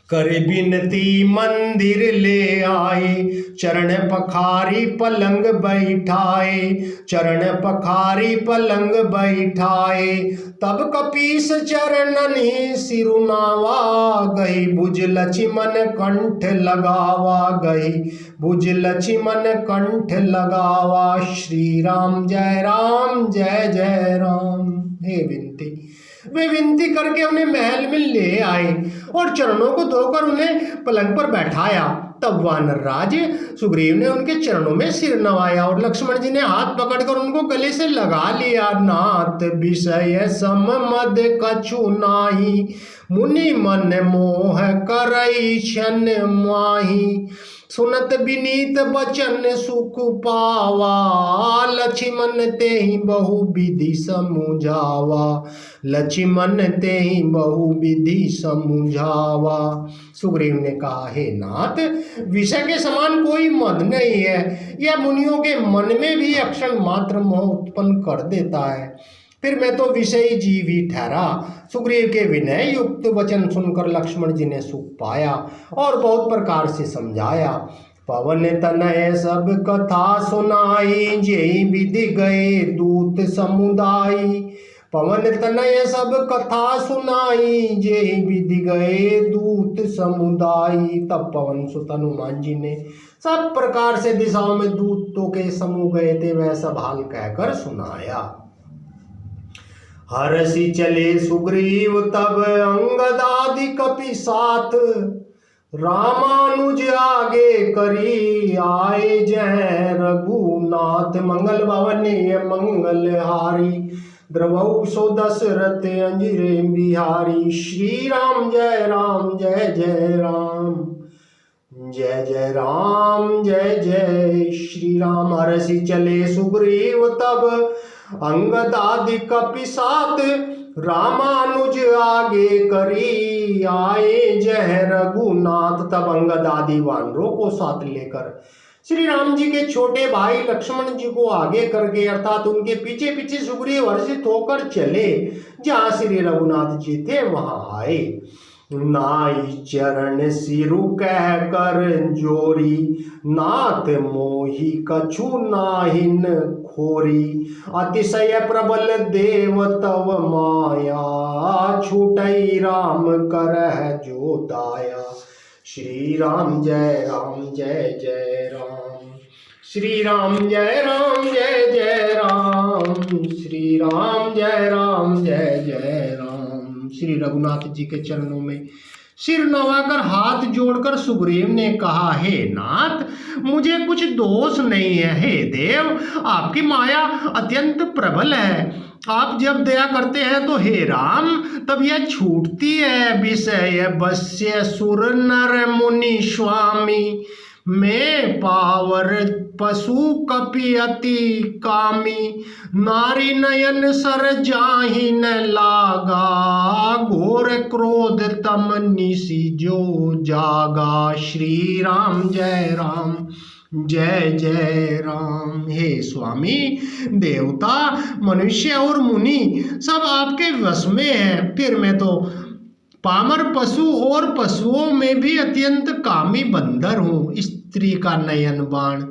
करि बिनती मंदिर ले आए, चरण पखारी पलंग बैठाए, चरण पखारी पलंग बैठाए, तब कपीस चरणनि सिरुनावा, गई भुज लक्ष्मण कंठ लगावा, गई भुज लक्ष्मण कंठ लगावा। श्री राम जय जय राम। हे विनती, वे विनती करके उन्हें महल में ले आए और चरणों को धोकर उन्हें पलंग पर बैठाया। तब वानर राज सुग्रीव ने उनके चरणों में सिर नवाया और लक्ष्मण जी ने हाथ पकड़कर उनको गले से लगा लिया। नाथ विषय सम मद कछु नाही, मुनि मन मोह करई क्षण माही, सुनत विनीत बचन सुख पावा, लक्ष्मण तेहि बहु विधि समुझावा, लक्ष्मण तेहि बहु विधि समुझावा। सुग्रीव ने कहा, हे नाथ, विषय के समान कोई मद नहीं है, यह मुनियों के मन में भी अक्षण मात्र मोह उत्पन्न कर देता है। फिर मैं तो विषयी जीव ही ठहरा। सुग्रीव के विनय युक्त वचन सुनकर लक्ष्मण जी ने सुख पाया और बहुत प्रकार से समझाया। पवन तनय सब कथा सुनाई, जेहि विधि गए दूत समुदायी, पवन तनय सब कथा सुनाई, जेहि विधि गए दूत समुदायी। तब पवन सुत हनुमान जी ने सब प्रकार से दिशाओं में दूतों के समूह गए थे वह सब हाल कहकर सुनाया। हरषि चले सुग्रीव तब अंगदादि कपि साथ, रामानुज आगे करी आए जय रघुनाथ, मंगल भवनीय मंगलहारी, द्रवौ सो दशरथ अंजिरे बिहारी। श्री राम जय जय राम, जय जय राम जय श्री राम। हरषि चले सुग्रीव तब अंगदादि कपि साथ, रामानुज आगे करी आए जय रघुनाथ। तब अंगदादि वानरों को साथ लेकर श्री राम जी के छोटे भाई लक्ष्मण जी को आगे करके अर्थात उनके पीछे पीछे सुग्रीव हर्षित होकर चले। जहाँ श्री रघुनाथ जी थे वहां आए। नाई चरण सिरु कह कर जोरी, नाथ मोहि कछु नाहिन खोरी, अतिशय प्रबल देव तव माया, छूटई राम करह जो दाया। श्री राम जय जय राम, श्री राम जय जय राम, श्री राम जय जय राम। श्री रघुनाथ जी के चरणों में सिर नवाकर हाथ जोड़कर सुग्रीव ने कहा, हे नाथ, मुझे कुछ दोष नहीं है। हे देव, आपकी माया अत्यंत प्रबल है। आप जब दया करते हैं तो हे राम तब यह छूटती है। विषय बस्य सुर नर मुनि स्वामी, मैं पावर पशु कपि अति कामी, नारी नयन सर जाहि न लागा, घोर क्रोध तम निशि जो जागा। श्री राम जय जय राम। हे स्वामी, देवता मनुष्य और मुनि सब आपके वश में है। फिर मैं तो पामर पशु और पशुओं में भी अत्यंत कामी बंदर हूँ। इस स्त्री का नयन बाण।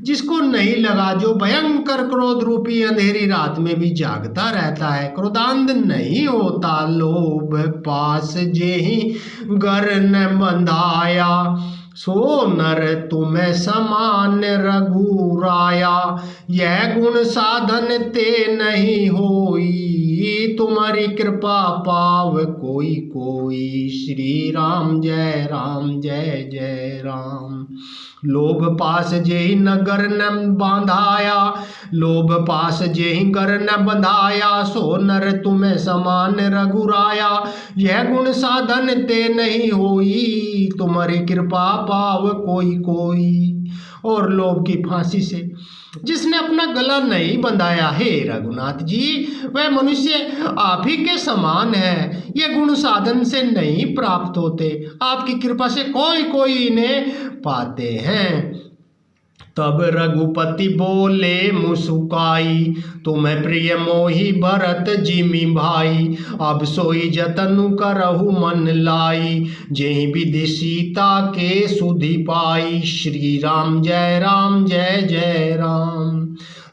जिसको नहीं लगा, जो भयंकर क्रोध रूपी अंधेरी रात में भी जागता रहता है, क्रोधांध नहीं होता। लोभ पास जेहि घर न बंधाया, सो नर तुम्हें समान रघुराया। यह गुण साधन ते नहीं होई, तुम्हारी कृपा पाव कोई कोई। श्री राम जय जय राम। लोभ पास जेहि नगर न बांधाया, लोभ पास जेहि घर न बंधाया, सो नर तुम्हें समान रघुराया। यह गुण साधन ते नहीं होई, तुम्हारी कृपा पाव कोई कोई। और लोभ की फांसी से जिसने अपना गला नहीं बंधाया, हे रघुनाथ जी, वह मनुष्य आप ही के समान है। ये गुण साधन से नहीं प्राप्त होते, आपकी कृपा से कोई कोई इन्हें पाते हैं। तब रघुपति बोले मुस्काई, तुम्हें प्रिय मोहि भरत जिमि भाई। अब सोई जतनु करहु मन लाई, जेहि विधि सीता के सुधि पाई। श्री राम जय जय राम।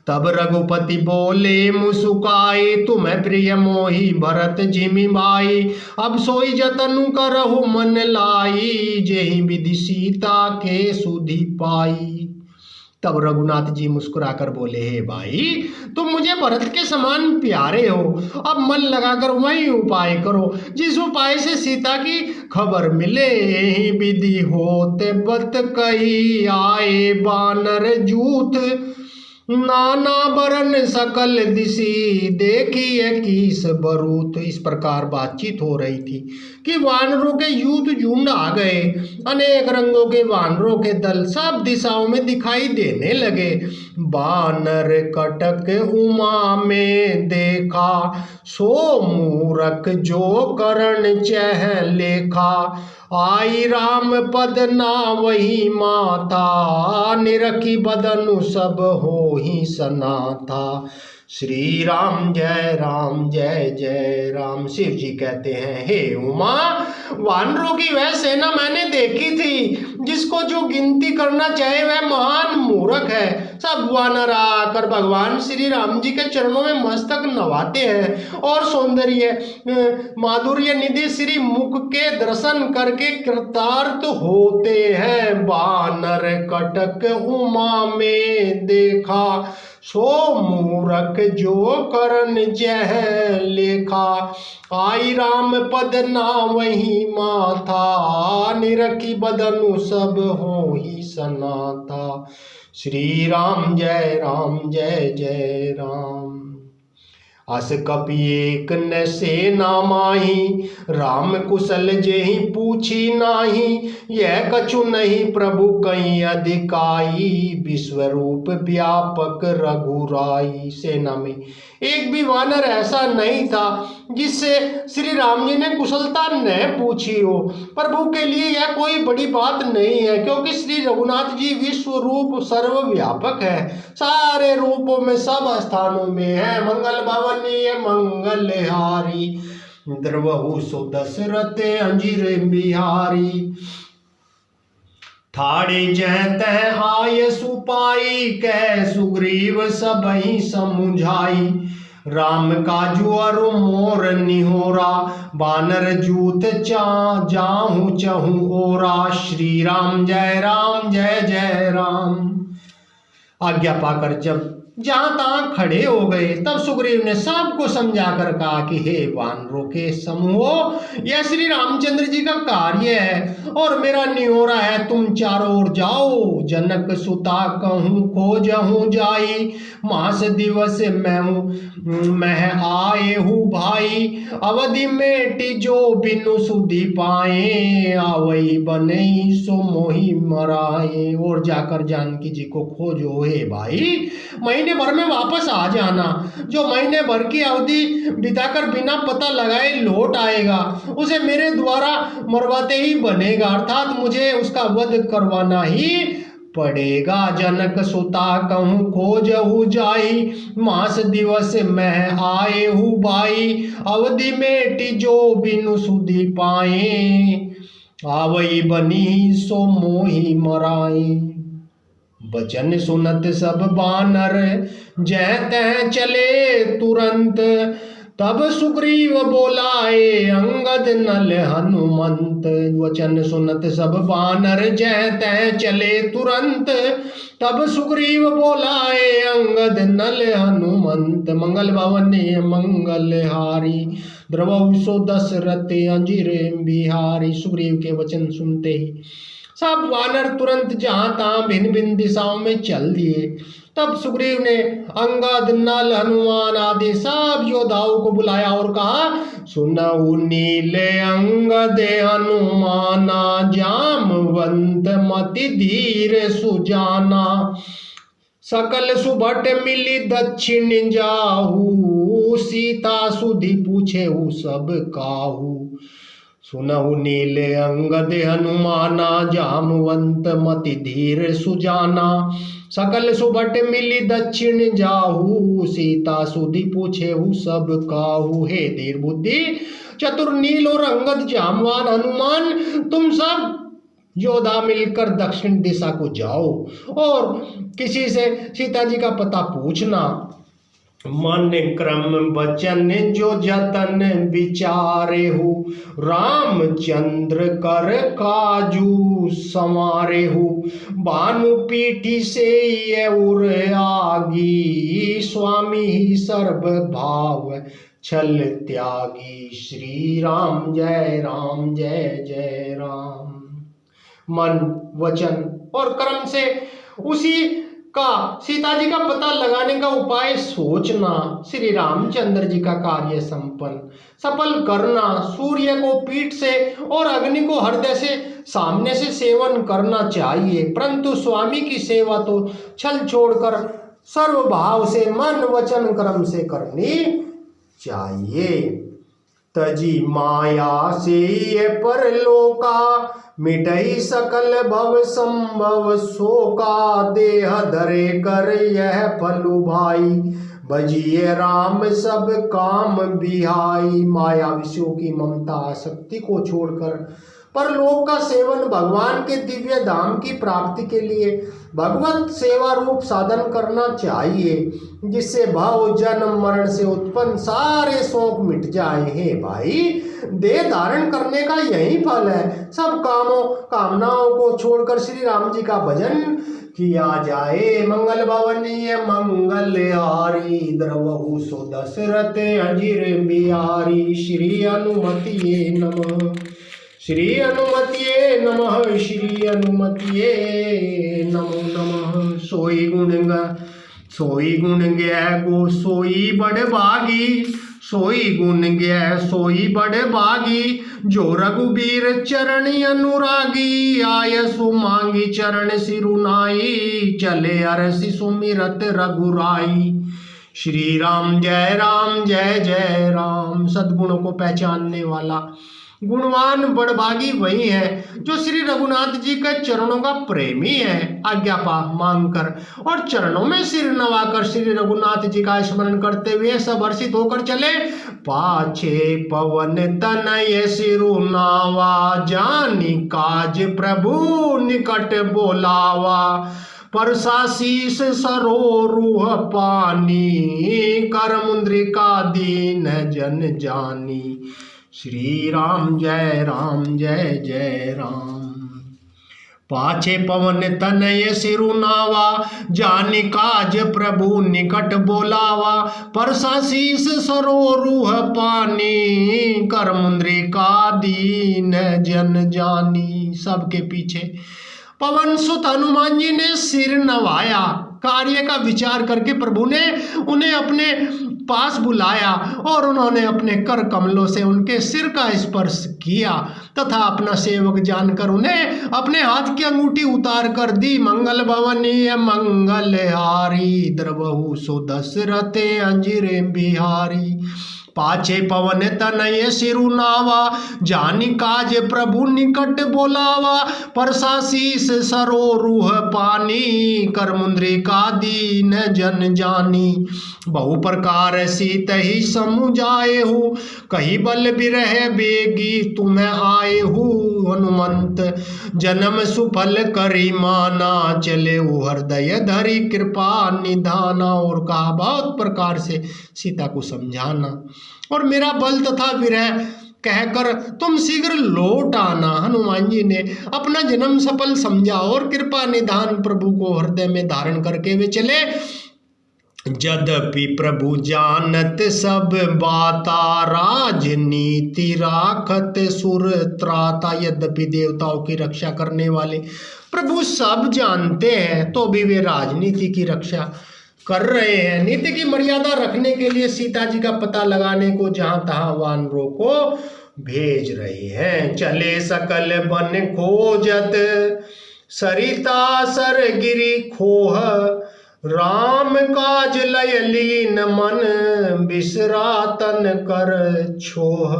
तब रघुपति बोले मुस्काई, तुम्हें प्रिय मोहि भरत जिमि भाई। अब सोई जतनु करहु मन लाई, जेहि विधि सीता के सुधि पाई। तब रघुनाथ जी मुस्कुराकर बोले, हे भाई, तुम मुझे भरत के समान प्यारे हो। अब मन लगाकर वही उपाय करो जिस उपाय से सीता की खबर मिले। यही विधि होते बत कही आए बानर जूथ, नाना बरन सकल दिशी देखिए किस बरूत। इस प्रकार बातचीत हो रही थी कि वानरों के यूथ झुंड आ गए। अनेक रंगों के वानरों के दल सब दिशाओं में दिखाई देने लगे। बानर कटक उमा में देखा, सो मूरख जो करण चह लेखा। आई राम पद ना वही माता, निरखी बदनु सब हो ही सनाथा। श्री राम जय जय राम। शिव जी कहते हैं, हे उमा, वानरों की वह सेना मैंने देखी थी, जिसको जो गिनती करना चाहे वह महान मूर्ख है। सब वानर आकर भगवान श्री राम जी के चरणों में मस्तक नवाते हैं और सौंदर्य माधुर्य निधि श्री मुख के दर्शन करके कृतार्थ होते हैं। बानर कटक उमा में देखा, सो मूरख जो करन जह लेखा। आई राम पद ना वही माथा, निरखी बदनु सब हो ही सनाथा। श्री राम जय जय राम। अस कपि एक न सेना माही, राम कुशल जेहि पूछी नाही। यह कछु नहीं प्रभु कहीं अधिकाई, विश्वरूप व्यापक रघुराई। सेना में एक भी वानर ऐसा नहीं था जिससे श्री राम जी ने कुशलता न पूछी हो। प्रभु के लिए यह कोई बड़ी बात नहीं है, क्योंकि श्री रघुनाथ जी विश्व रूप सर्वव्यापक है, सारे रूपों में सब स्थानों में है। मंगल भवनीय मंगलहारी, द्रवहु सो दशरथ अंजीर बिहारी। ठाड़े जह तह आय सुपाई, कह सुग्रीव सबहि समुझाई। राम काजू अरु मोर निहोरा, बानर जूत जाहू चहु ओरा। श्री राम जय जय राम। आज्ञा पाकर जब जहां तहां खड़े हो गए, तब सुग्रीव ने सबको समझाकर कहा कि हे वानरों के समूह, यह श्री रामचंद्र जी का कार्य है और मेरा निहोरा है, तुम चारों ओर जाओ। जनक सुता कहूँ खोजहूँ जाई, मास दिवस मैं आए हूँ भाई। अवधि मेटी जो बिनु सुधि पाए, आवई बने सो मोहि मराए। और जाकर जानकी जी को खोजो हे भाई, महीने भर में वापस आ जाना। जो महीने भर की अवधि बिताकर बिना पता लगाए लौट आएगा, उसे मेरे द्वारा मरवाते ही बनेगा, अर्थात मुझे उसका वध करवाना ही पड़ेगा। जनक सुता कहूँ खोजहु जाई, मास दिवस मैं आए हूँ भाई। अवधि मेटी जो बिनु सुधि पाए, आवई बनी सो मोहि मराए। वचन सुनत सब बानर जय तय चले तुरंत। तब सुग्रीव बोलाए अंगद नल हनुमंत। वचन सुनत सब बानर जय तय चले तुरंत। तब सुग्रीव बोलाए अंगद नल हनुमंत। मंगल भवने मंगलहारी द्रवहु सो दशरथ अंजीर बिहारी। सुग्रीव के वचन सुनते ही सब वानर तुरंत जहां तहां भिन्न भिन्न दिशाओं में चल दिए। तब सुग्रीव ने अंगद नल हनुमान आदि सब योद्धाओं को बुलाया और कहा, सुनऊ नील अंगद हनुमाना जामवंत मति धीर सुजाना। सकल सुभट मिली दक्षिण जाहू सीता सुधि पूछे सब काहू। सुनहु नील अंगद हनुमाना जामवंत मति धीर सुजाना। सकल सुभट मिली दक्षिण जाहू सीता सुधि पूछे सब काहू। हे धीर बुद्धि चतुर नील और अंगद जामवान हनुमान, तुम सब योद्धा मिलकर दक्षिण दिशा को जाओ और किसी से सीता जी का पता पूछना। मन क्रम वचन जो जतन विचारे हो रामचंद्र कर काजू समारे हो। भानु पीठी से ये उर आगी स्वामी ही सर्व भाव छल त्यागी। श्री राम जय जय राम। मन वचन और कर्म से उसी का सीता जी का पता लगाने का उपाय सोचना, श्री रामचंद्र जी का कार्य संपन्न सफल करना, सूर्य को पीठ से और अग्नि को हृदय से सामने से सेवन करना चाहिए, परंतु स्वामी की सेवा तो छल छोड़कर सर्व भाव से मन वचन कर्म से करनी चाहिए। तजी माया से ये परलोका मिटई सकल भव संभव शोका। देह धरे कर यह फलु भाई बजिए राम सब काम बिहाई। माया विषयों की ममता आसक्ति को छोड़कर परलोक का सेवन भगवान के दिव्य धाम की प्राप्ति के लिए भगवत सेवा रूप साधन करना चाहिए, जिससे भाव जन्म मरण से उत्पन्न सारे शोक मिट जाए। हे भाई, देह धारण करने का यही फल है। सब कामनाओं को छोड़कर श्री राम जी का भजन किया जाए। मंगल भवनीय मंगलहारी द्रवहु सो दशरथ अजीर बिहारी। श्री अनुमतिये नमः, श्री अनुमतिये नमः, श्री अनुमतिये नमो नमः। सोई गुण गया को सोई बड़ भागी। सोई गुण गया सोई बड़ भागी। जो रघुबीर चरण अनुरागी। आय सुमांगी चरण सिरुनाई। चले अरसि सुमिरत रघुराई। श्री राम जय राम। सद्गुणों को पहचानने वाला गुणवान बड़भागी वही है जो श्री रघुनाथ जी के चरणों का प्रेमी है। आज्ञा मांगकर और चरणों में सिर नवाकर श्री रघुनाथ जी का स्मरण करते हुए सब हर्षित होकर चले। पाछे पवन तनय सिरुनावा। जानी काज प्रभु निकट बोलावा। परसा शीस सरोरुह पानी। कर मुद्रिका दीन जन जानी। श्री राम जय राम। पाछे पवन तनय सिरुनावा। जानि काज प्रभु निकट बोलावा। परसा शीस सरोरुह पानी। कर मुद्रिका दीन जन जानी। सबके पीछे पवन सुत हनुमान जी ने सिर नवाया। कार्य का विचार करके प्रभु ने उन्हें अपने पास बुलाया और उन्होंने अपने कर कमलों से उनके सिर का स्पर्श किया तथा अपना सेवक जानकर उन्हें अपने हाथ की अंगूठी उतार कर दी। मंगल भवनीय मंगलहारी द्रवहु सो दशरथ अंजीर बिहारी। पाछे पवन तनय सिरुनावा। जानि काज प्रभु निकट बोलावा। परसा शीस सरोरुह पानी। कर मुद्रिका दीन जन जानी। बहु प्रकार प्रकार सीत ही समुझाए हूँ, कही बल बिरह बेगी तुम्हें आए हूँ। हनुमंत जन्म सुफल करी माना, चले हृदय धरी कृपा निधाना। और कहा बहुत प्रकार से सीता को समझाना, और मेरा बल तथा विरह कहकर तुम शीघ्र लौट आना। हनुमान जी ने अपना जन्म सफल समझा और कृपा निधान प्रभु को हृदय में धारण करके वे चले। यद्यपि प्रभु जानत सब बाता, राजनीति राखत सुर त्राता। यद्यपि देवताओं की रक्षा करने वाले प्रभु सब जानते हैं, तो भी वे राजनीति की रक्षा कर रहे हैं। नीति की मर्यादा रखने के लिए सीता जी का पता लगाने को जहां तहां वानरों को भेज रहे हैं। चले सकल बन खोजत, सरिता सर गिरी खोह, राम काज लय लीन मन, बिसरा तन कर छोह।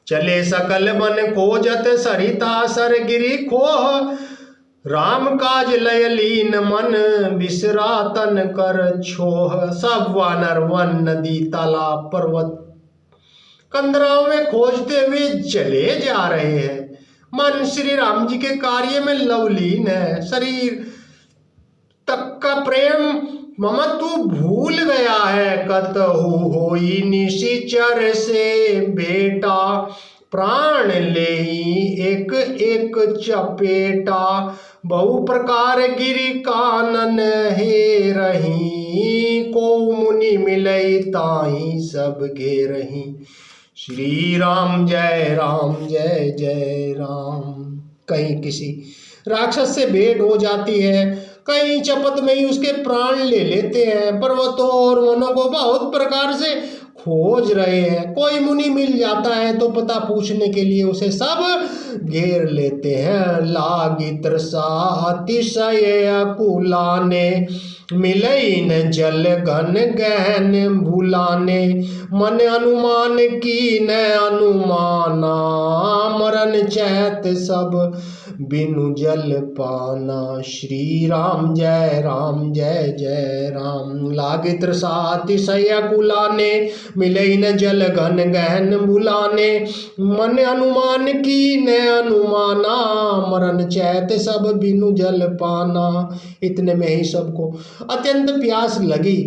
चले सकल बन खोजत, सरिता सर गिरी खोह, राम काज लय लीन मन, बिसरा तन कर छोह। सब वानर वन नदी तालाब पर्वत कंदराओं में खोजते हुए चले जा रहे हैं। मन श्री राम जी के कार्य में लवलीन है, शरीर तक का प्रेम ममत्व भूल गया है। कतहु होई निशिचर से बेटा, प्राण ले एक एक चपेटा। बहु प्रकार गिरि कानन हे रही, को मुनि मिलई ताही सब घेरही। श्री राम जय जय राम। कहीं किसी राक्षस से भेंट हो जाती है, कहीं चपत में ही उसके प्राण ले लेते हैं। पर्वतों और वनों को बहुत प्रकार से खोज रहे हैं, कोई मुनि मिल जाता है तो पता पूछने के लिए उसे सब घेर लेते हैं। लागी तृषा अतिशय अकुलाने, मिलई न जल घन गहन भुलाने। मन अनुमान की न अनुमाना, मरण चैत सब बिनु जल पाना। श्री राम जय जय राम। लागे तृषा अतिशय अकुलाने, मिलई न जल घन गहन भुलाने। मन अनुमान की न अनुमाना, मरण चैत सब बिनु जल पाना। इतने में ही सबको अत्यंत प्यास लगी,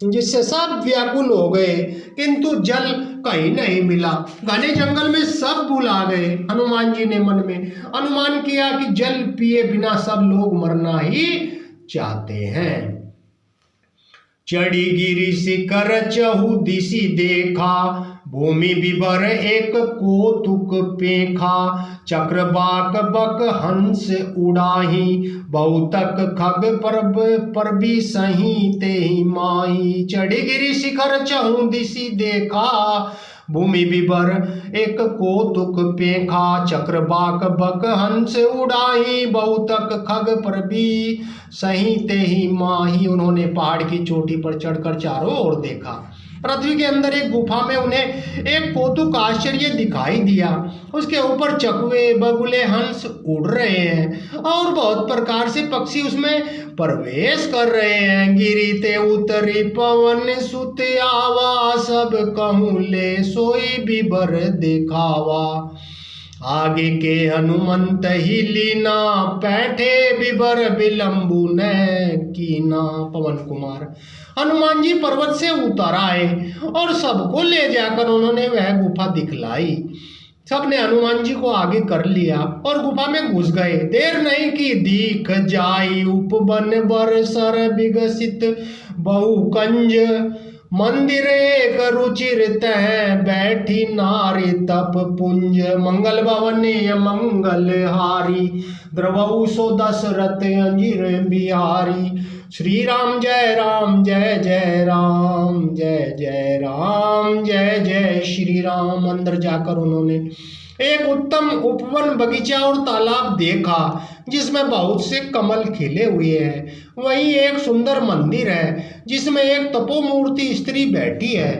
जिससे सब व्याकुल हो गए, किंतु जल कहीं नहीं मिला। घने जंगल में सब बुला गए। हनुमान जी ने मन में अनुमान किया कि जल पिए बिना सब लोग मरना ही चाहते हैं। चढ़ी गिरि शिखर चहु दिशि देखा, भूमि विवर एक कोतुक पेखा। चक्रबाक बक हंस उड़ाही, बहुतक खग परबी सही तेहि माही। चढ़ी गिरि शिखर चहु दिशि देखा, भूमि विवर एक कोतुक पेखा। चक्रबाक बक हंस उड़ाही, बहुतक खग परबी सही तेहि माही। उन्होंने पहाड़ की चोटी पर चढ़कर चारों ओर देखा। पृथ्वी के अंदर एक गुफा में उन्हें एक कौतुक आश्चर्य दिखाई दिया। उसके ऊपर चकवे बगुले हंस उड़ रहे हैं और बहुत प्रकार से पक्षी उसमें प्रवेश कर रहे हैं। गिरी ते उतरी पवन सुत आवा, सब कहूँ ले सोई बिबर दिखावा। आगे के हनुमंत ही लीना, पैठे बिबर बिलम्बु न कीना। पवन कुमार हनुमान जी पर्वत से उतर आए और सबको ले जाकर उन्होंने वह गुफा दिखलाई। सबने हनुमान जी को आगे कर लिया और गुफा में घुस गए। देर नहीं की दीख जाई, उपवन बरसर विकसित बहुकंज। मंदिर एक रुचिर तह, बैठी नारी तप पुंज। मंगल भवनीय मंगल हारी, द्रवहु सो दशरथ अंजिर बिहारी। श्री राम जय राम जय जय राम, जय जय राम जय जय श्री राम। अंदर जाकर उन्होंने एक उत्तम उपवन, बगीचा और तालाब देखा जिसमें बहुत से कमल खिले हुए हैं। वहीं एक सुंदर मंदिर है जिसमें एक तपोमूर्ति स्त्री बैठी है।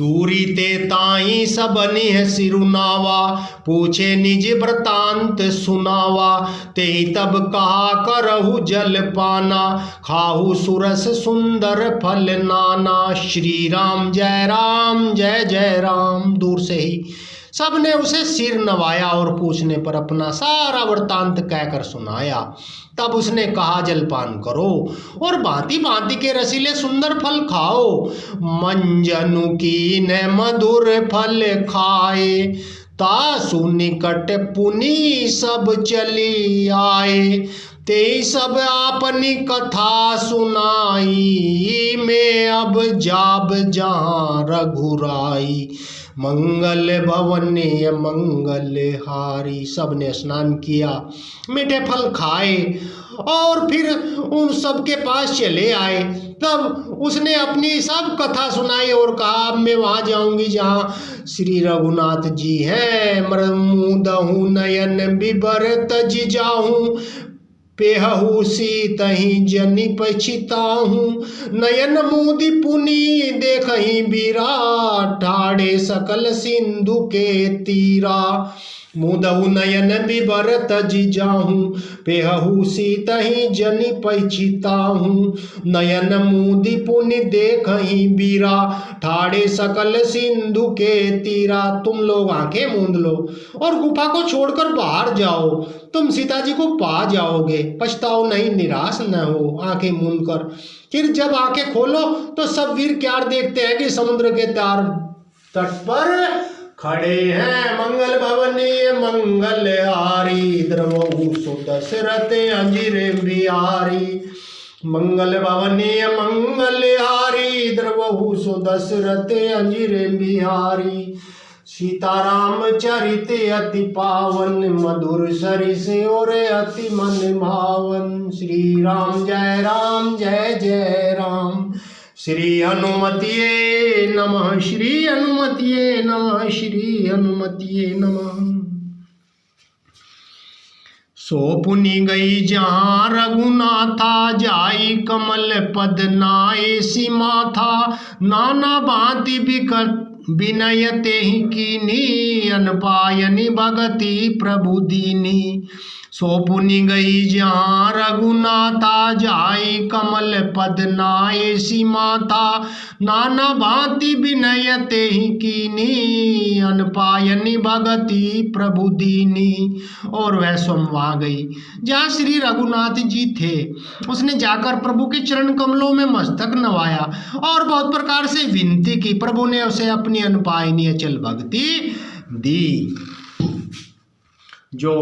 दूरी ते ताई सबनी है सिरुनावा, पूछे निज वृतांत सुनावा। ते तब कहा करहु जल पाना, खाहु सुरस सुंदर फल नाना। श्री राम जय जय राम। दूर से ही सबने उसे सिर नवाया और पूछने पर अपना सारा वृतांत कहकर सुनाया। तब उसने कहा जलपान करो और भांति भांति के रसीले सुंदर फल खाओ। मंजनु की न मधुर फल खाए, तासु निकट पुनि सब चली आए। ते सब आपनी कथा सुनाई, मैं अब जाब जहाँ रघुराई। मंगल भवनीय मंगल हारी। सबने स्नान किया, मीठे फल खाए और फिर उन सबके पास चले आए। तब उसने अपनी सब कथा सुनाई और कहा अब मैं वहाँ जाऊंगी जहाँ श्री रघुनाथ जी हैं। मृदहु नयन बिबर तज जाऊं, पेहु सीतहि जनि पछिताहूँ। नयन मुदि पुनि देखहि बीरा, ठाड़े सकल सिंधु के तीरा। मुदहु नयन बिबर तज जाहूँ, पेहु सीतहि जनि पछिताहूँ। नयन मुदि पुनि देखहि बीरा, ठाड़े सकल सिंधु के तीरा। तुम लोग आंखें मूंद लो और गुफा को छोड़कर बाहर जाओ, तुम सीता जी को पा जाओगे, पछताओ नहीं, निराश न हो। आंखें मूंद कर फिर जब आंखें खोलो तो सब वीर क्या देखते हैं कि समुद्र के तट पर खड़े हैं मंगल भवनीय मंगल हारी। द्रवहु सो दशरथ अंजिरे बिहारी। मंगल भवनीय मंगल हारी, द्रवहु सो दशरथ अंजिरे बिहारी। सीताराम चरित अति पावन, मधुर सरिस और अति मन भावन। श्री राम जय राम। श्री हनुमतिये नमः, श्री हनुमतिये नमः, श्री हनुमतिये नमः। सो पुनि गई जहाँ रघुनाथा, जाई कमल पद नाए सीमाथा। नाना भांति बिकट विनय तेहि कीनी, अनपायनि भगति प्रभु दीनी। सो पुनि गई जहाँ रघुनाथा, जाई कमल पद नाए सीमाथा। नाना भांति विनय तेहि कीनी, अनपायनि भगति प्रभु दीनी। और वह स्वयं वहाँ गई जहाँ श्री रघुनाथ जी थे। उसने जाकर प्रभु के चरण कमलों में मस्तक नवाया और बहुत प्रकार से विनती की। प्रभु ने उसे अपनी अनपायनी अचल भक्ति दी। जो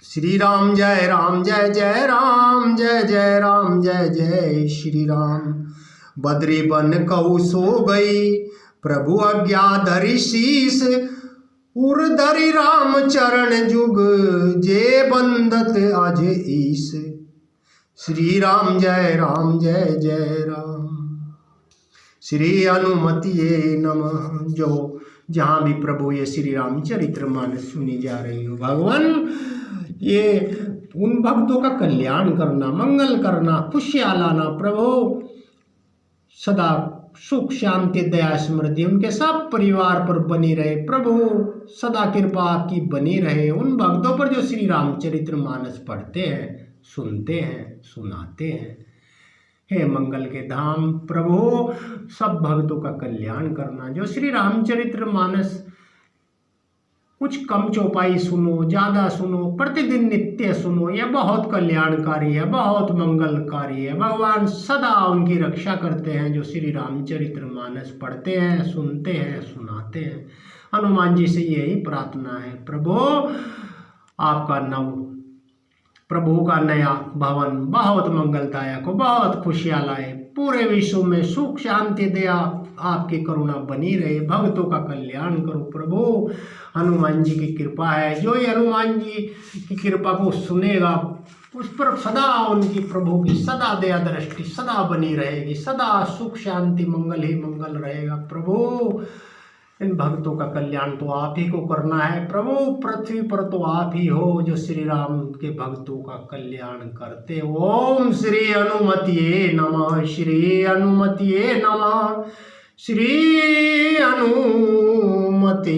श्री राम जय जय राम, जय जय राम जय जय श्री राम। बद्री बन कहु सो गई, प्रभु आज्ञा धरि शीस। उर धरि राम चरण जुग, जे बंदत अज ईस। श्री राम जय जय राम। श्री हनुमतिये नमः। जो जहाँ भी प्रभु ये श्री रामचरितमानस सुनी जा रही हो, भगवान ये उन भक्तों का कल्याण करना, मंगल करना, खुशियाँ लाना। प्रभु सदा सुख शांति दया स्मृति उनके सब परिवार पर बनी रहे। प्रभु सदा कृपा आपकी बनी रहे उन भक्तों पर जो श्री रामचरितमानस पढ़ते हैं, सुनते हैं, सुनाते हैं। हे मंगल के धाम प्रभु सब भक्तों का कल्याण करना। जो श्री रामचरितमानस कुछ कम चौपाई सुनो, ज़्यादा सुनो, प्रतिदिन नित्य सुनो, यह बहुत कल्याणकारी है, बहुत मंगलकारी है। भगवान सदा उनकी रक्षा करते हैं जो श्री रामचरितमानस पढ़ते हैं, सुनते हैं, सुनाते हैं। हनुमान जी से यही प्रार्थना है, प्रभु आपका प्रभु का नया भवन बहुत मंगलदायक हो, बहुत खुशियाँ लाए, पूरे विश्व में सुख शांति दया आपकी करुणा बनी रहे, भक्तों का कल्याण करो। प्रभु हनुमान जी की कृपा है, जो ये हनुमान जी की कृपा को सुनेगा उस पर सदा उनकी प्रभु की सदा दया दृष्टि सदा बनी रहेगी, सदा सुख शांति मंगल ही मंगल रहेगा। प्रभु इन भक्तों का कल्याण तो आप ही को करना है। प्रभु पृथ्वी पर तो आप ही हो जो श्री राम के भक्तों का कल्याण करते। ओम श्री हनुमतिये नमः, श्री हनुमतिये नमः, श्री हनुमते